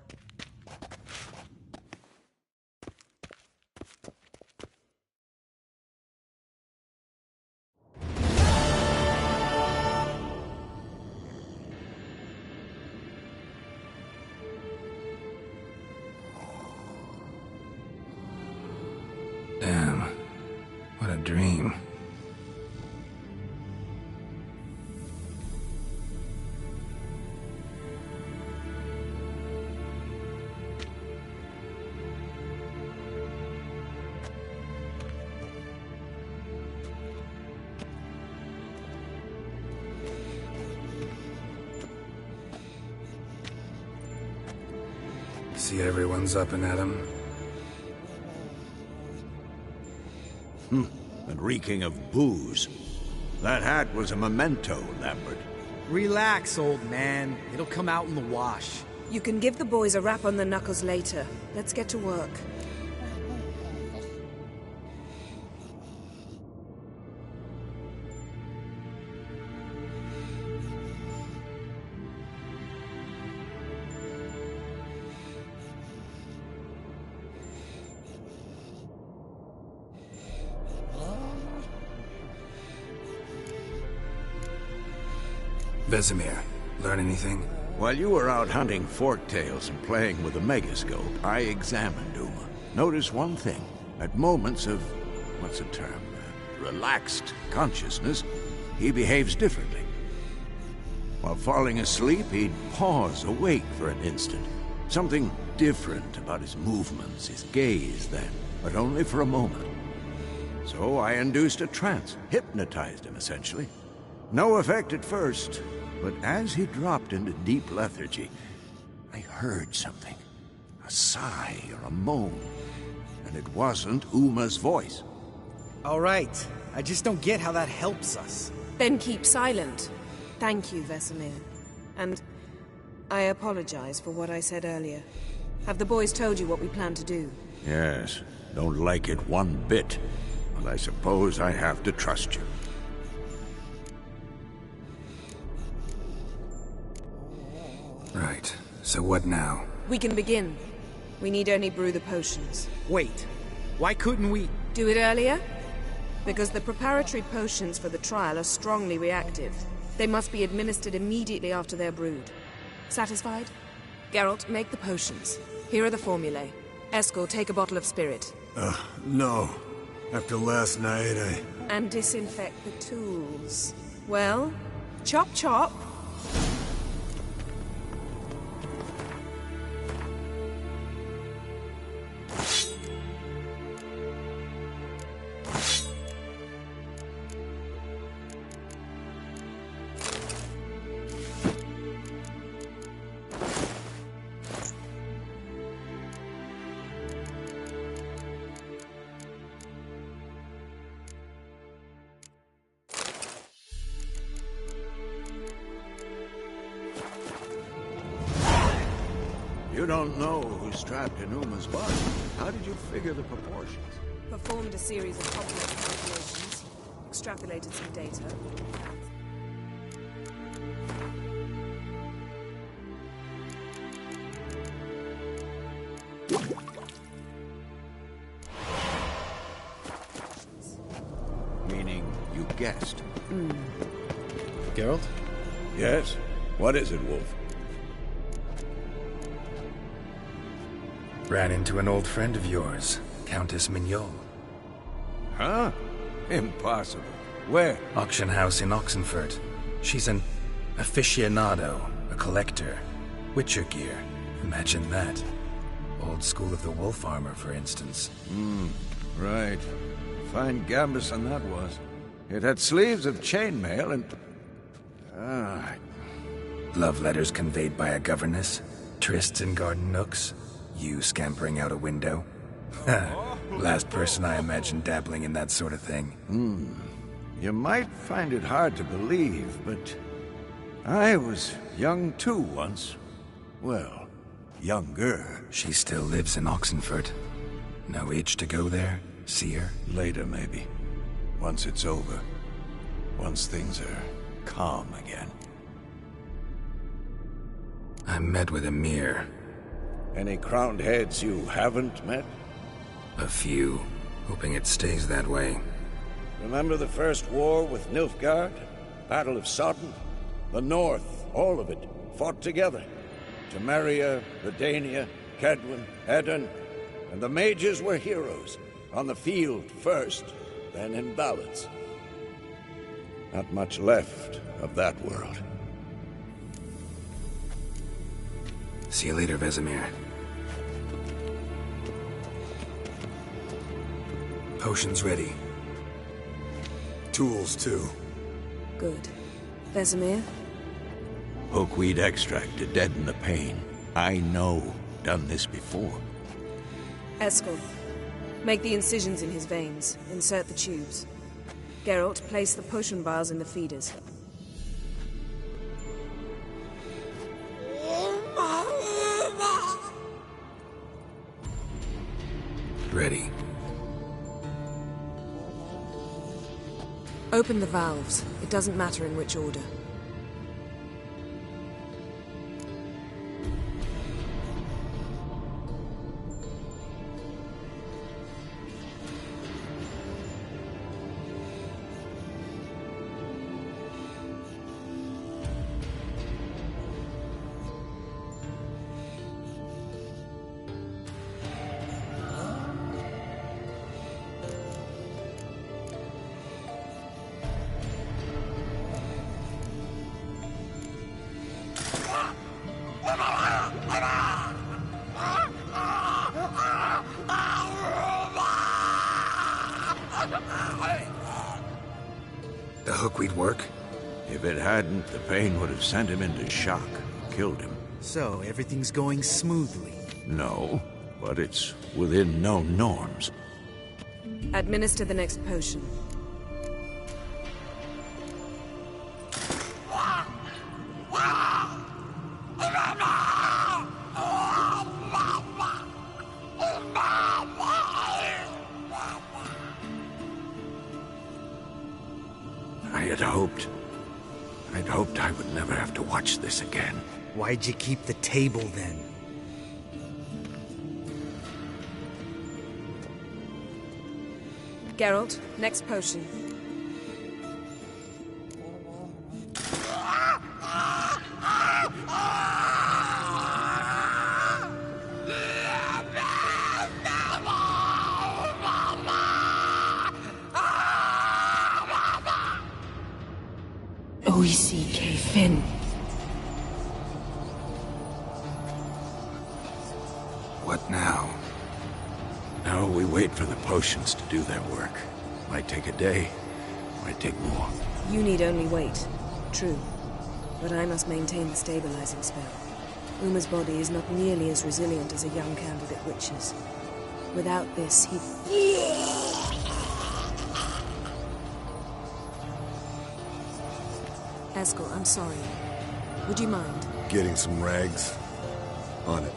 [SPEAKER 2] Damn. What a dream. See everyone's up and at 'em.
[SPEAKER 4] And reeking of booze. That hat was a memento, Lambert.
[SPEAKER 6] Relax, old man. It'll come out in the wash.
[SPEAKER 7] You can give the boys a rap on the knuckles later. Let's get to work.
[SPEAKER 2] Vesemir, learn anything?
[SPEAKER 4] While you were out hunting forktails and playing with a megascope, I examined Uma. Notice one thing. At moments of, what's the term, relaxed consciousness, he behaves differently. While falling asleep, he'd pause, awake for an instant. Something different about his movements, his gaze then, but only for a moment. So I induced a trance, hypnotized him essentially. No effect at first, but as he dropped into deep lethargy, I heard something. A sigh or a moan. And it wasn't Uma's voice.
[SPEAKER 6] All right. I just don't get how that helps us.
[SPEAKER 7] Then keep silent. Thank you, Vesemir. And I apologize for what I said earlier. Have the boys told you what we plan to do?
[SPEAKER 4] Yes. Don't like it one bit. But I suppose I have to trust you.
[SPEAKER 2] Right. So what now?
[SPEAKER 7] We can begin. We need only brew the potions.
[SPEAKER 6] Wait. Why couldn't we...
[SPEAKER 7] Do it earlier? Because the preparatory potions for the trial are strongly reactive. They must be administered immediately after they're brewed. Satisfied? Geralt, make the potions. Here are the formulae. Eskel, take a bottle of spirit.
[SPEAKER 9] No. After last night,
[SPEAKER 7] And disinfect the tools. Well, chop chop.
[SPEAKER 4] You don't know who strapped in Uma's body. How did you figure the proportions?
[SPEAKER 7] Performed a series of complex calculations. Extrapolated some data.
[SPEAKER 4] Meaning you guessed.
[SPEAKER 6] Geralt?
[SPEAKER 4] Yes? What is it, Wolf?
[SPEAKER 2] Ran into an old friend of yours, Countess Mignol.
[SPEAKER 4] Huh? Impossible. Where?
[SPEAKER 2] Auction house in Oxenfurt. She's an aficionado, a collector. Witcher gear. Imagine that. Old school of the wolf armor, for instance.
[SPEAKER 4] Right. Fine gambeson that was. It had sleeves of chainmail and...
[SPEAKER 2] Love letters conveyed by a governess. Trysts in garden nooks. You scampering out a window. Last person I imagined dabbling in that sort of thing.
[SPEAKER 4] You might find it hard to believe, but... I was young too once. Well, younger.
[SPEAKER 2] She still lives in Oxenfurt. No itch to go there, see her?
[SPEAKER 4] Later, maybe. Once it's over. Once things are calm again.
[SPEAKER 2] I met with Emir.
[SPEAKER 4] Any crowned heads you haven't met?
[SPEAKER 2] A few. Hoping it stays that way.
[SPEAKER 4] Remember the first war with Nilfgaard? Battle of Sodden? The North, all of it, fought together. Temeria, Redania, Kedwin, Edirn, and the mages were heroes. On the field first, then in ballads. Not much left of that world.
[SPEAKER 2] See you later, Vesemir. Potions ready.
[SPEAKER 9] tools, too.
[SPEAKER 7] Good. Vesemir?
[SPEAKER 4] Hookweed extract to deaden the pain. I know. Done this before.
[SPEAKER 7] Eskel, make the incisions in his veins. Insert the tubes. Geralt, place the potion vials in the feeders.
[SPEAKER 2] Ready.
[SPEAKER 7] Open the valves. It doesn't matter in which order.
[SPEAKER 2] The hookweed work?
[SPEAKER 4] If it hadn't, the pain would have sent him into shock. Killed him.
[SPEAKER 6] So, everything's going smoothly.
[SPEAKER 4] No, but it's within known norms.
[SPEAKER 7] Administer the next potion.
[SPEAKER 4] I'd hoped I would never have to watch this again.
[SPEAKER 6] Why'd you keep the table then?
[SPEAKER 7] Geralt, next potion. Oisi Finn.
[SPEAKER 2] What now?
[SPEAKER 4] Now we wait for the potions to do their work. Might take a day, might take more.
[SPEAKER 7] You need only wait. True. But I must maintain the stabilizing spell. Uma's body is not nearly as resilient as a young candidate witch's. Without this, he... Eskel, I'm sorry. Would you mind?
[SPEAKER 9] Getting some rags? On it.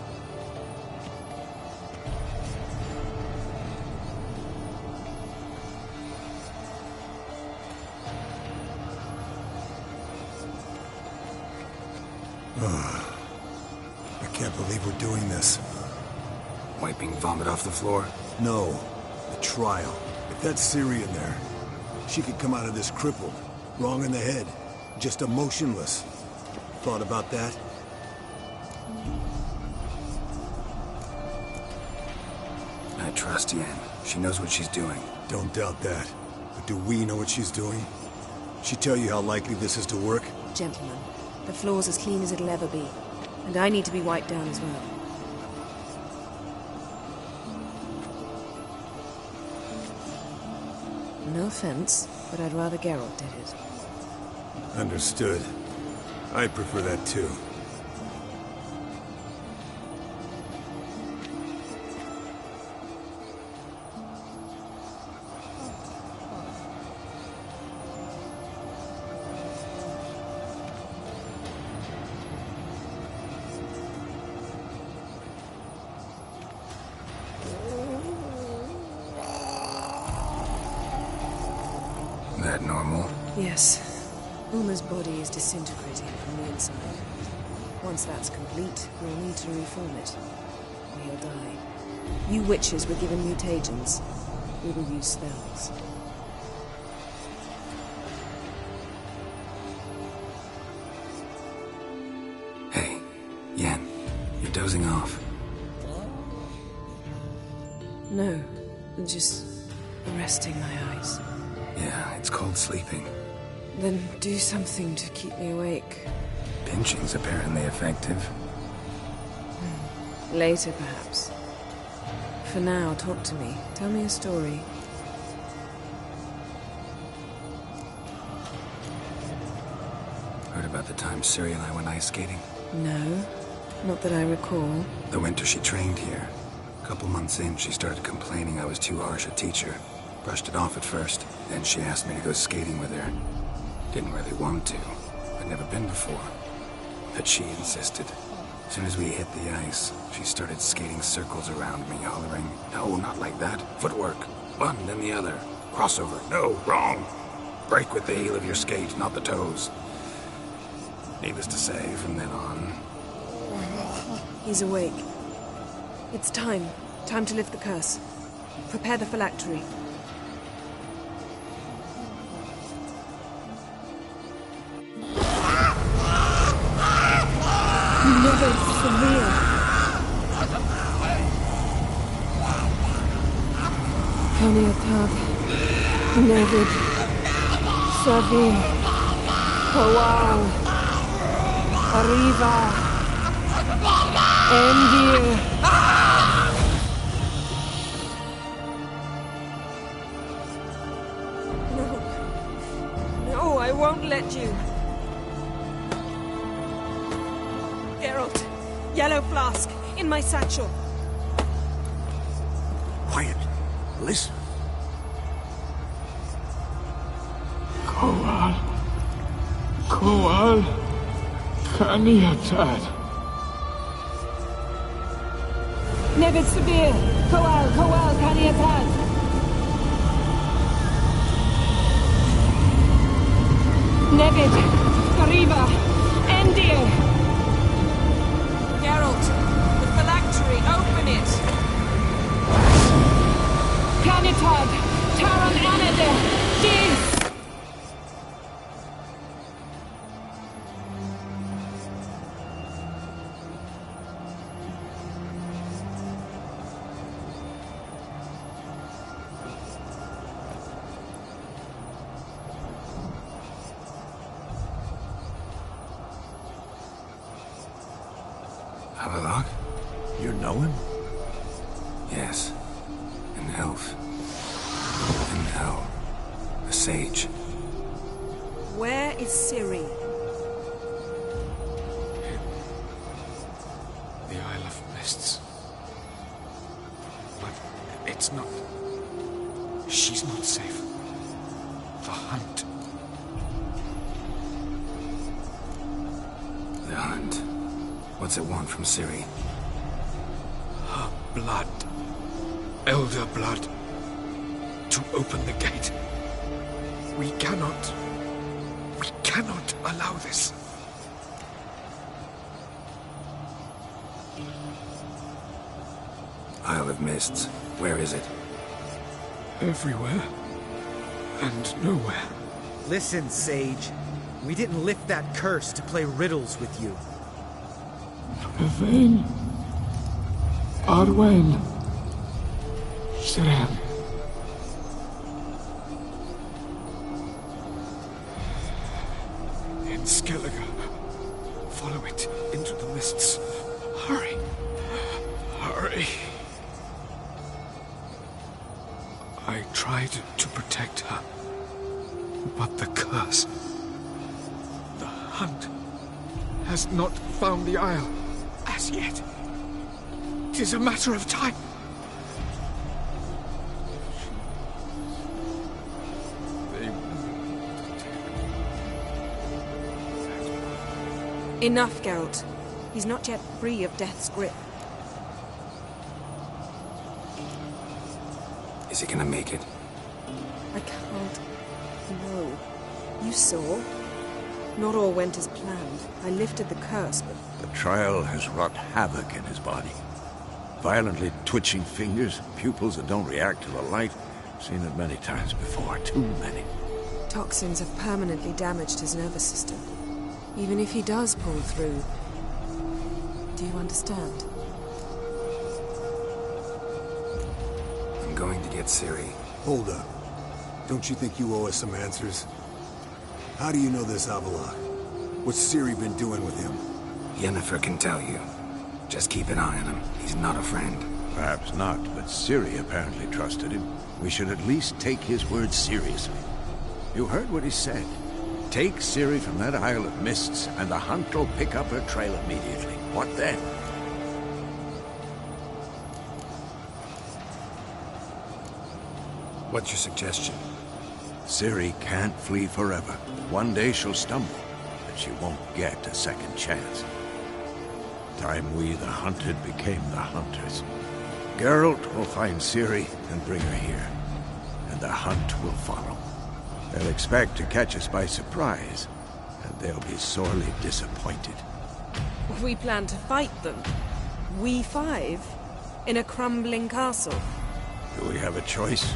[SPEAKER 9] I can't believe we're doing this.
[SPEAKER 2] Wiping vomit off the floor?
[SPEAKER 9] No. The trial. If that's Syrian there, she could come out of this crippled, wrong in the head, just emotionless. Thought about that?
[SPEAKER 2] I trust Yen. She knows what she's doing.
[SPEAKER 9] Don't doubt that. But do we know what she's doing? She tell you how likely this is to work?
[SPEAKER 7] Gentlemen, the floor's as clean as it'll ever be. And I need to be wiped down as well. No offense, but I'd rather Geralt did it.
[SPEAKER 9] Understood. I prefer that too.
[SPEAKER 2] That normal?
[SPEAKER 7] Yes. Uma's body is disintegrating from the inside. Once that's complete, we'll need to reform it. Or he'll die. You witches were given mutagens. We will use spells.
[SPEAKER 2] Hey, Yen, you're dozing off.
[SPEAKER 7] No, just resting my eyes.
[SPEAKER 2] Yeah, it's called sleeping.
[SPEAKER 7] Then do something to keep me awake.
[SPEAKER 2] Pinching's apparently effective.
[SPEAKER 7] Later, perhaps. For now, talk to me. Tell me a story.
[SPEAKER 2] Heard about the time Ciri and I went ice skating?
[SPEAKER 7] No, not that I recall.
[SPEAKER 2] The winter she trained here. A couple months in, she started complaining I was too harsh a teacher. Brushed it off at first, then she asked me to go skating with her. Didn't really want to. I'd never been before. But she insisted. As soon as we hit the ice, she started skating circles around me, hollering, "No, not like that. Footwork. One, then the other. Crossover. No, wrong. Break with the heel of your skate, not the toes." Needless to say, from then on...
[SPEAKER 7] He's awake. It's time. Time to lift the curse. Prepare the phylactery. Never severe. Kaniatad, Nevid, Savi, Kowal, Arriva, Endir. No, I won't let you. Geralt, yellow flask, in my satchel.
[SPEAKER 4] Quiet. Listen.
[SPEAKER 11] Kowal. Kowal. Kaniatad.
[SPEAKER 12] Nevid Sabir. Kowal, Kaniatad. Nevid. Arriva. Endir.
[SPEAKER 7] Geralt, the phylactery, open it!
[SPEAKER 12] Kanitad, Taran Anade, Diz!
[SPEAKER 2] Havelock?
[SPEAKER 4] You know him?
[SPEAKER 2] Yes. An elf. In hell. A sage.
[SPEAKER 7] Where is Ciri?
[SPEAKER 13] The Isle of Mists. But it's not... She's not safe. The hunt.
[SPEAKER 2] The hunt. What's it want from Ciri?
[SPEAKER 13] Her blood. Elder blood. To open the gate. We cannot allow this.
[SPEAKER 2] Isle of Mists. Where is it?
[SPEAKER 13] Everywhere. And nowhere.
[SPEAKER 6] Listen, Sage. We didn't lift that curse to play riddles with you.
[SPEAKER 13] Yvain. Arwen. Siran. In Skellige. Follow it into the mists. Hurry. Hurry. I tried to protect her. But the curse... The hunt has not found the Isle as yet. It is a matter of time.
[SPEAKER 7] Enough, Geralt. He's not yet free of death's grip.
[SPEAKER 2] Is he gonna make it?
[SPEAKER 7] I can't. No. You saw. Not all went as planned. I lifted the curse, but...
[SPEAKER 4] The trial has wrought havoc in his body. Violently twitching fingers, pupils that don't react to the light. Seen it many times before. Too many.
[SPEAKER 7] Toxins have permanently damaged his nervous system. Even if he does pull through... Do you understand?
[SPEAKER 2] I'm going to get Ciri.
[SPEAKER 9] Hold up. Don't you think you owe us some answers? How do you know this Havelock? What's Ciri been doing with him?
[SPEAKER 2] Yennefer can tell you. Just keep an eye on him. He's not a friend.
[SPEAKER 4] Perhaps not, but Ciri apparently trusted him. We should at least take his words seriously. You heard what he said. Take Ciri from that Isle of Mists, and the hunt will pick up her trail immediately. What then?
[SPEAKER 2] What's your suggestion?
[SPEAKER 4] Ciri can't flee forever. One day she'll stumble, but she won't get a second chance. Time we, the hunted, became the hunters. Geralt will find Ciri and bring her here, and the hunt will follow. They'll expect to catch us by surprise, and they'll be sorely disappointed.
[SPEAKER 7] We plan to fight them. We five? In a crumbling castle?
[SPEAKER 4] Do we have a choice?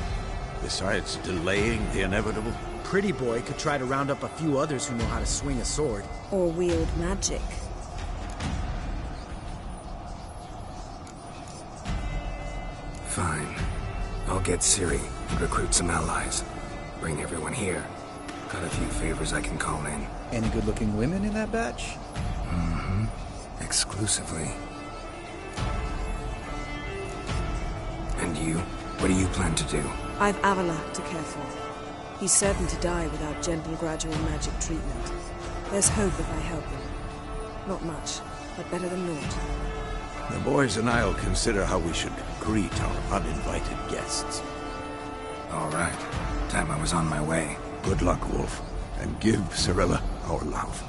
[SPEAKER 4] Besides delaying the inevitable?
[SPEAKER 6] Pretty Boy could try to round up a few others who know how to swing a sword.
[SPEAKER 7] Or wield magic.
[SPEAKER 2] Fine. I'll get Ciri and recruit some allies. Bring everyone here. Got a few favors I can call in.
[SPEAKER 6] Any good-looking women in that batch?
[SPEAKER 2] Mm-hmm. Exclusively. And you? What do you plan to do?
[SPEAKER 7] I've Havelock to care for. He's certain to die without gentle, gradual magic treatment. There's hope if I help him. Not much, but better than naught.
[SPEAKER 4] The boys and I'll consider how we should greet our uninvited guests.
[SPEAKER 2] All right. Time I was on my way.
[SPEAKER 4] Good luck, Wolf. And give Cirilla our love.